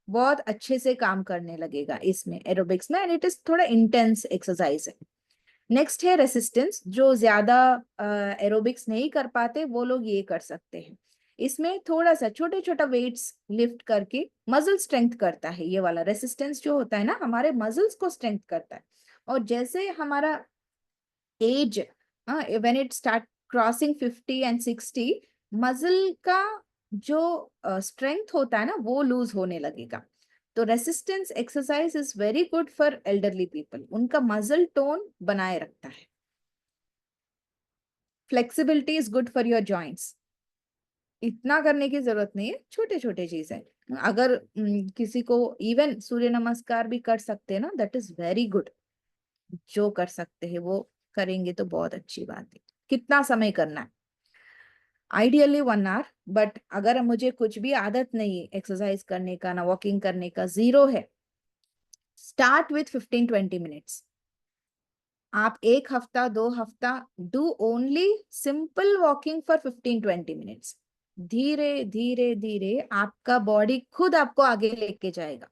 बहुत अच्छे से काम करने लगेगा इसमें एरोबिक्स में, एंड इट इज थोड़ा इंटेंस एक्सरसाइज है। नेक्स्ट है रेसिस्टेंस। जो ज्यादा एरोबिक्स नहीं कर पाते वो लोग ये कर सकते हैं। इसमें थोड़ा सा छोटे छोटा वेट्स लिफ्ट करके मसल स्ट्रेंथ करता है। ये वाला रेसिस्टेंस जो होता है ना, हमारे मसल्स को स्ट्रेंथ करता है। और जैसे हमारा age, when it start crossing 50 and 60, muscle का जो स्ट्रेंथ होता है ना वो लूज होने लगेगा। तो resistance exercise is very good for elderly people, उनका मसल टोन बनाए रखता है। Flexibility is good for your joints. इतना करने की जरूरत नहीं है, छोटे छोटे चीजें। अगर किसी को इवन सूर्य नमस्कार भी कर सकते हैं ना, दैट इज वेरी गुड। जो कर सकते हैं वो करेंगे तो बहुत अच्छी बात है। कितना समय करना है? आइडियली 1 hour, बट अगर मुझे कुछ भी आदत नहीं है एक्सरसाइज करने का, ना वॉकिंग करने का, जीरो है, स्टार्ट विथ 15-20 मिनट्स। आप 1 हफ्ता 2 हफ्ता do only simple walking for 15-20 minutes. धीरे धीरे धीरे आपका बॉडी खुद आपको आगे लेके जाएगा।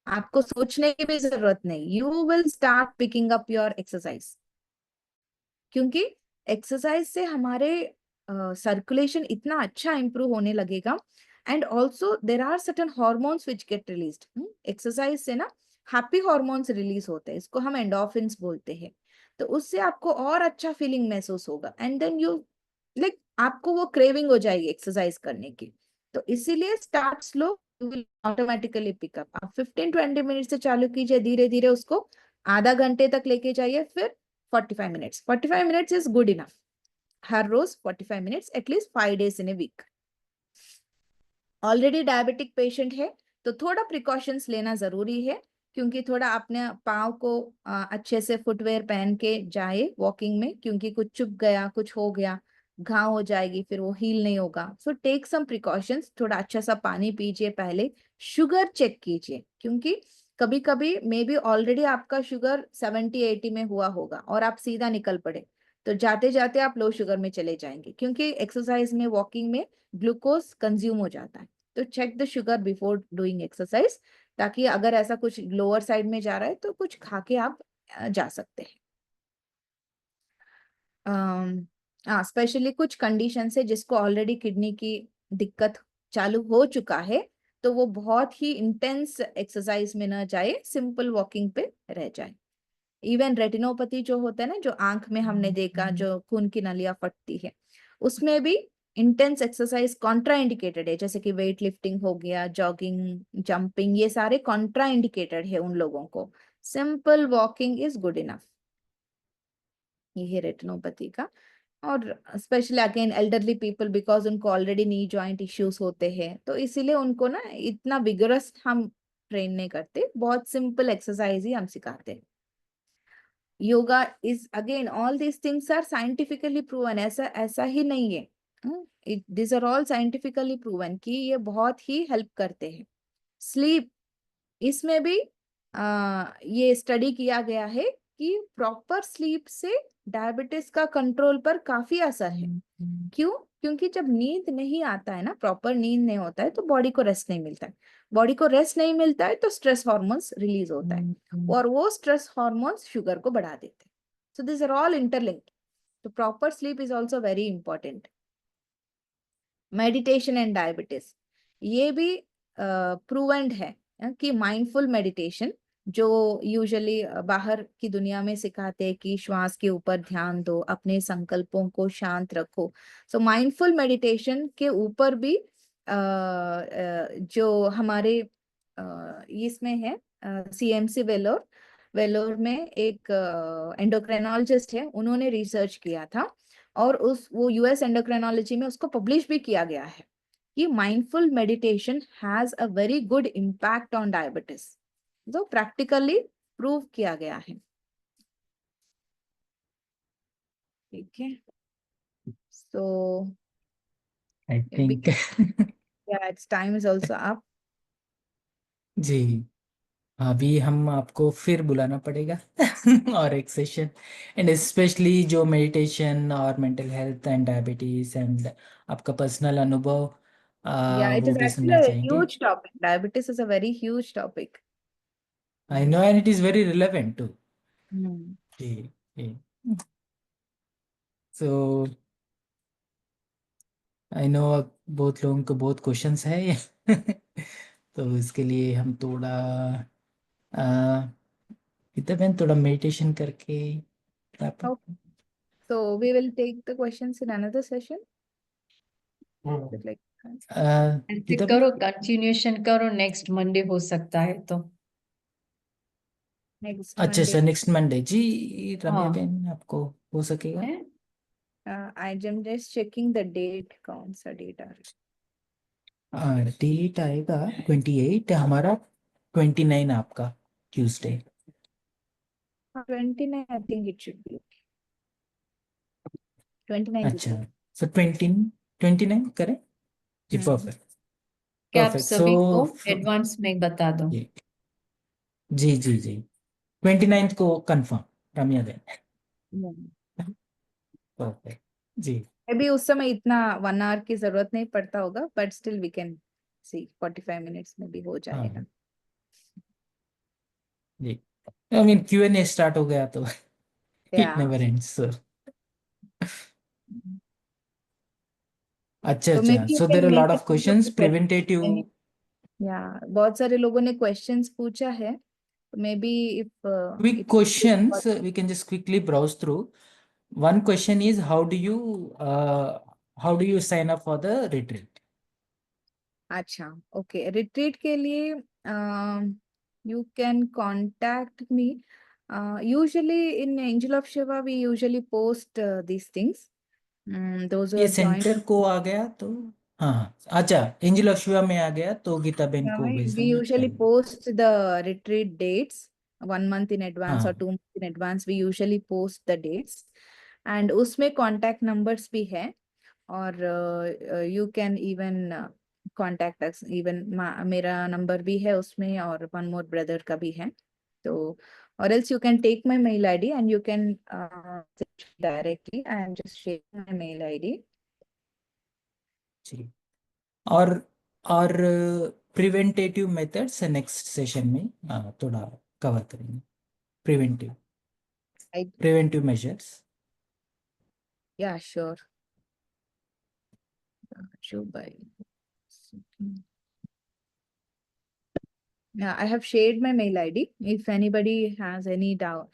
आपको सोचने की भी जरूरत नहीं, you will start picking up your exercise. क्योंकि एक्सरसाइज से हमारे सर्कुलेशन इतना अच्छा इंप्रूव होने लगेगा। And also there are certain hormones which get released. Exercise से ना हैप्पी हॉर्मोन्स रिलीज होते हैं, इसको हम एंडोर्फिन्स बोलते हैं। तो उससे आपको और अच्छा फीलिंग महसूस होगा, एंड देन यू लाइक आपको वो क्रेविंग हो जाएगी एक्सरसाइज करने की। तो इसीलिए start slow, you will automatically pickup. आप 15-20 मिनट से चालू कीजिए, धीरे धीरे उसको आधा घंटे तक लेके जाइए, फिर 45 minutes. 45 minutes is good enough. हर रोज 45 minutes, at least 5 days in a week. Already diabetic patient है तो थोड़ा प्रिकॉशंस लेना जरूरी है, क्योंकि थोड़ा अपने पाँव को अच्छे से फुटवेयर पहन के जाए वॉकिंग में, क्योंकि कुछ चुभ गया, कुछ हो गया, घाव हो जाएगी, फिर वो हील नहीं होगा। So take some precautions. थोड़ा अच्छा सा पानी पीजिए पहले। शुगर चेक कीजिए, क्योंकि कभी कभी मे बी ऑलरेडी आपका शुगर 70-80 में हुआ होगा और आप सीधा निकल पड़े, तो जाते जाते आप लो शुगर में चले जाएंगे, क्योंकि एक्सरसाइज में, वॉकिंग में ग्लूकोज कंज्यूम हो जाता है। तो check the sugar before doing exercise, ताकि अगर ऐसा कुछ लोअर साइड में जा रहा है तो कुछ खा के आप जा सकते हैं। स्पेशली कुछ कंडीशन है जिसको ऑलरेडी किडनी की दिक्कत चालू हो चुका है, तो वो बहुत ही इंटेंस एक्सरसाइज में न जाए, सिंपल वॉकिंग पे रह जाए। इवन रेटिनोपैथी जो होता है ना, जो आंख में हमने देखा, जो खून की नलियां फटती है, उसमें भी इंटेंस एक्सरसाइज कॉन्ट्रा इंडिकेटेड है। जैसे कि वेट लिफ्टिंग हो गया, जॉगिंग, जंपिंग, ये सारे कॉन्ट्रा इंडिकेटेड है उन लोगों को। Simple walking is good enough. ये है रेटिनोपैथी का। और specially again elderly people, because उनको ऑलरेडी नी जॉइंट इश्यूज होते हैं, तो इसीलिए उनको ना इतना विगरस हम ट्रेन नहीं करते, बहुत सिंपल एक्सरसाइज ही हम सिखाते हैं। Yoga is again, all these things are scientifically proven. ऐसा ऐसा ही नहीं है, this are all scientifically proven कि ये बहुत ही हेल्प करते हैं। स्लीप, इसमें भी ये स्टडी किया गया है कि प्रॉपर स्लीप से डायबिटीज का कंट्रोल पर काफी असर है। क्यों? क्योंकि जब नींद नहीं आता है ना, प्रॉपर नींद नहीं होता है, तो बॉडी को रेस्ट नहीं मिलता है। बॉडी को रेस्ट नहीं मिलता है तो स्ट्रेस हार्मोन्स रिलीज होता है, और वो स्ट्रेस हार्मोन्स शुगर को बढ़ा देते हैं। So this are all interlinked. तो proper sleep is also very important. Meditation and diabetes, ये भी प्रूवेंड है कि माइंडफुल मेडिटेशन, जो यूजुअली बाहर की दुनिया में सिखाते हैं कि श्वास के ऊपर ध्यान दो, अपने संकल्पों को शांत रखो। सो माइंडफुल मेडिटेशन के ऊपर भी जो हमारे इसमें है, CMC वेलोर, वेलोर में एक एंडोक्राइनोलॉजिस्ट है, उन्होंने रिसर्च किया था, और वो US एंडोक्राइनोलॉजी में उसको पब्लिश भी किया गया है कि mindful meditation has a very good impact on diabetes. जो प्रैक्टिकली प्रूव किया गया है। ठीक है, so I think it's time is also up. जी, अभी हम आपको फिर बुलाना पड़ेगा और एक सेशन, एंड स्पेशली जो मेडिटेशन और mental health and diabetes and आपका पर्सनल अनुभव Yeah, it वो is भी actually सुनना a चाहेंगे. huge topic. Diabetes is a very huge topic. I know, and it is very relevant too. Hmm. जी जी. So आई नो बहुत लोगों को बहुत क्वेश्चंस है ये. तो इसके लिए हम थोड़ा इतना बहन थोड़ा मेडिटेशन करके wrap up. Okay. So we will take the questions in another session. Is it like ऐसे गीता बहन. करो, कंटिन्यूशन करो, नेक्स्ट मंडे हो सकता है तो. next अच्छा Monday? अच्छा, नेक्स्ट मंडे जी. रम्या हाँ बहन आपको हो सकेगा. है. I am just checking the date. कौन सा date आ डेट आएगा 28 हमारा, 29 आपका ट्यूसडे. रहा है? 29. I think it should be okay. 29th is अच्छा, okay. सो 29 करें जी. Hmm. परफेक्ट क्या आप परफेक्ट. सभी को सो एडवांस में बता दो. जी जी जी जी, 29 को कंफर्म रम्या बहन. Hmm. परफेक्ट जी. अभी उस समय इतना 1 hour की जरूरत नहीं पड़ता होगा, but still we can see 45 minutes में भी हो जाएगा. हाँ जी. आई मीन Q&A स्टार्ट हो गया तो इट Yeah. Never ends. अच्छा तो मे अच्छा, be you so there can are lot make of questions it. Preventative. या बहुत सारे लोगों ने क्वेश्चंस पूछा है, तो may be if Quick it's questions, we can just quickly browse through. One question is how do you sign up for the retreat? अच्छा. Okay, retreat के लिए you can contact me. Usually in Angel of Shiva we usually post these things. Those who ये have joined. Centre को आ गया तो, हाँ हाँ, अच्छा एंजल ऑफ शिवा में आ गया तो गीता बहन को भेज We दूंगा usually time. post the retreat dates 1 month in advance or हाँ 2 months in advance. We usually post the dates, and उसमें contact numbers भी है. और you can even contact us. Even मेरा number भी है उसमें, और one more brother का भी है. तो or else you can take my mail ID and you can directly. I am just sharing my mail ID. जी. और और प्रिवेंटेटिव मेथड्स नेक्स्ट सेशन में थोड़ा कवर करेंगे. Preventive I preventive measures. Yeah, sure. Shubai. Yeah, I have shared my mail ID. If anybody has any doubt,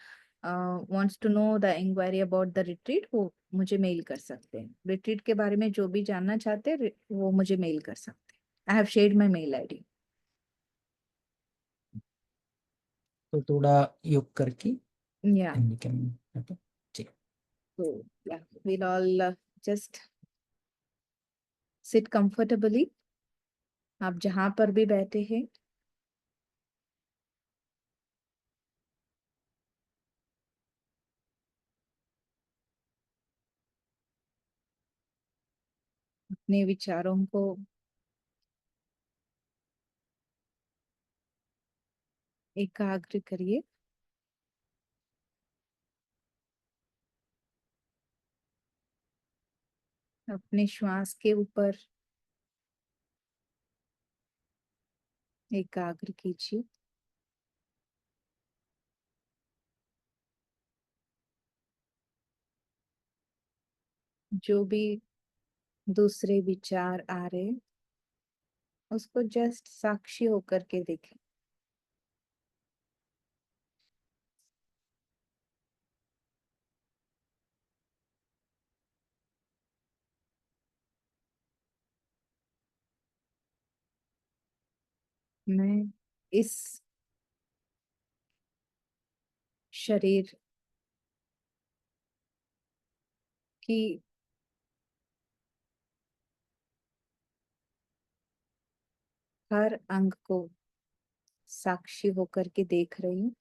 wants to know the inquiry about the retreat, वो मुझे mail कर सकते हैं. Retreat के बारे में जो भी जानना चाहते हैं वो मुझे मेल कर सकते हैं. I have shared my mail ID. तो थोड़ा योग करके Yeah. and we can, okay. Ji. So yeah, we'll all just sit comfortably. आप जहाँ पर भी बैठे हैं, अपने विचारों को एकाग्र करिए. अपने श्वास के ऊपर एकाग्र कीजिए. जो भी दूसरे विचार आ रहे, उसको जस्ट साक्षी होकर के देखें. मैं इस शरीर की हर अंग को साक्षी होकर के देख रही हूँ.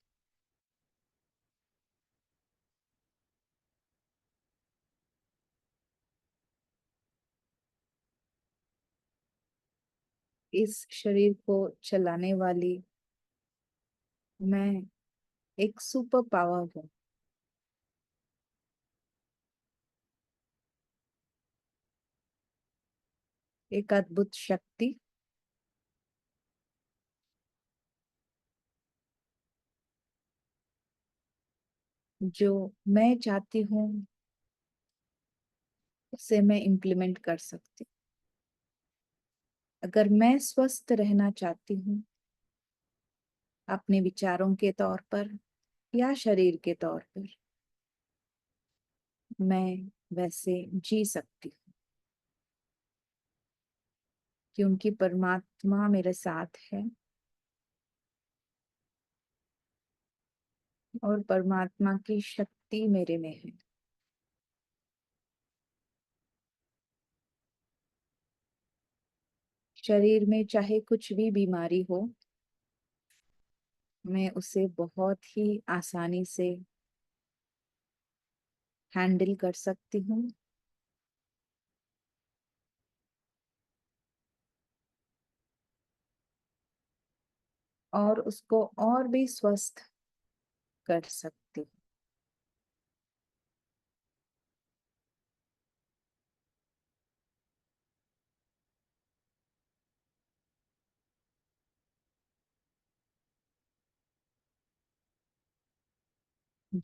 इस शरीर को चलाने वाली मैं एक सुपर पावर हूँ. एक अद्भुत शक्ति जो मैं चाहती हूँ उसे मैं इम्प्लीमेंट कर सकती हूँ। अगर मैं स्वस्थ रहना चाहती हूँ अपने विचारों के तौर पर या शरीर के तौर पर, मैं वैसे जी सकती हूँ, क्योंकि परमात्मा मेरे साथ है और परमात्मा की शक्ति मेरे में है। शरीर में चाहे कुछ भी बीमारी हो, मैं उसे बहुत ही आसानी से हैंडल कर सकती हूँ और उसको और भी स्वस्थ कर सकती हूँ।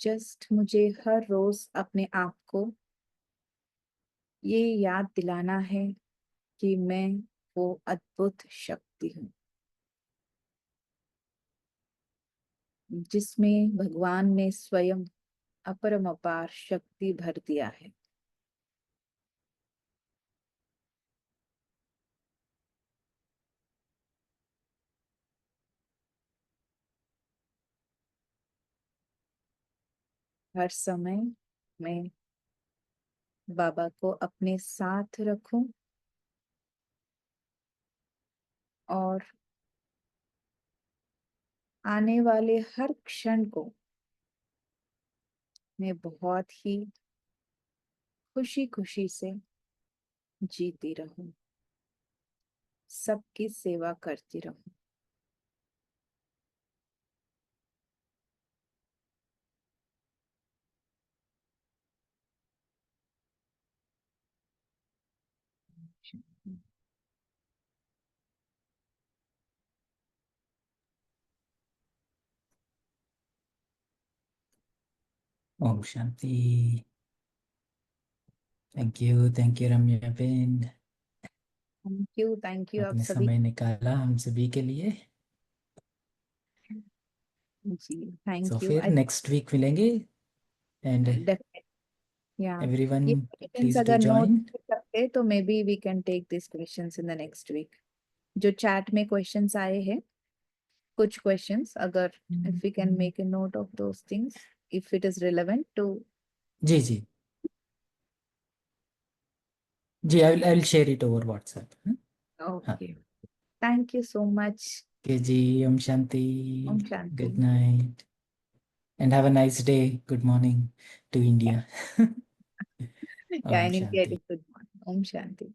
जस्ट मुझे हर रोज अपने आप को ये याद दिलाना है कि मैं वो अद्भुत शक्ति हूँ जिसमें भगवान ने स्वयं अपरमपार शक्ति भर दिया है। हर समय मैं बाबा को अपने साथ रखूं और आने वाले हर क्षण को मैं बहुत ही खुशी खुशी से जीती रहूं, सबकी सेवा करती रहूं। ओम शांति। Thank you Ramya ben, thank you आप आपने सभी। समय निकाला हम सभी के लिए। जी तो थैंक यू। फिर नेक्स्ट वीक मिलेंगे एंड डेफिनेट या एवरीवन ये क्वेश्चंस प्लीज डू अगर नोट ज्वाइन। कर सकते तो may be we can take this questions in the next week. जो चैट में क्वेश्चंस आए हैं, कुछ क्वेश्चंस, अगर if we can make a note of those things if it is relevant to. जी जी जी, I will share it over WhatsApp. हाँ। Okay, thank you so much. Okay जी, ओम शांति। ओम शांति। Good night and have a nice day. Good morning to India. Yeah ओम इन इंडिया इट शांति। Is good morning. ओम शांति।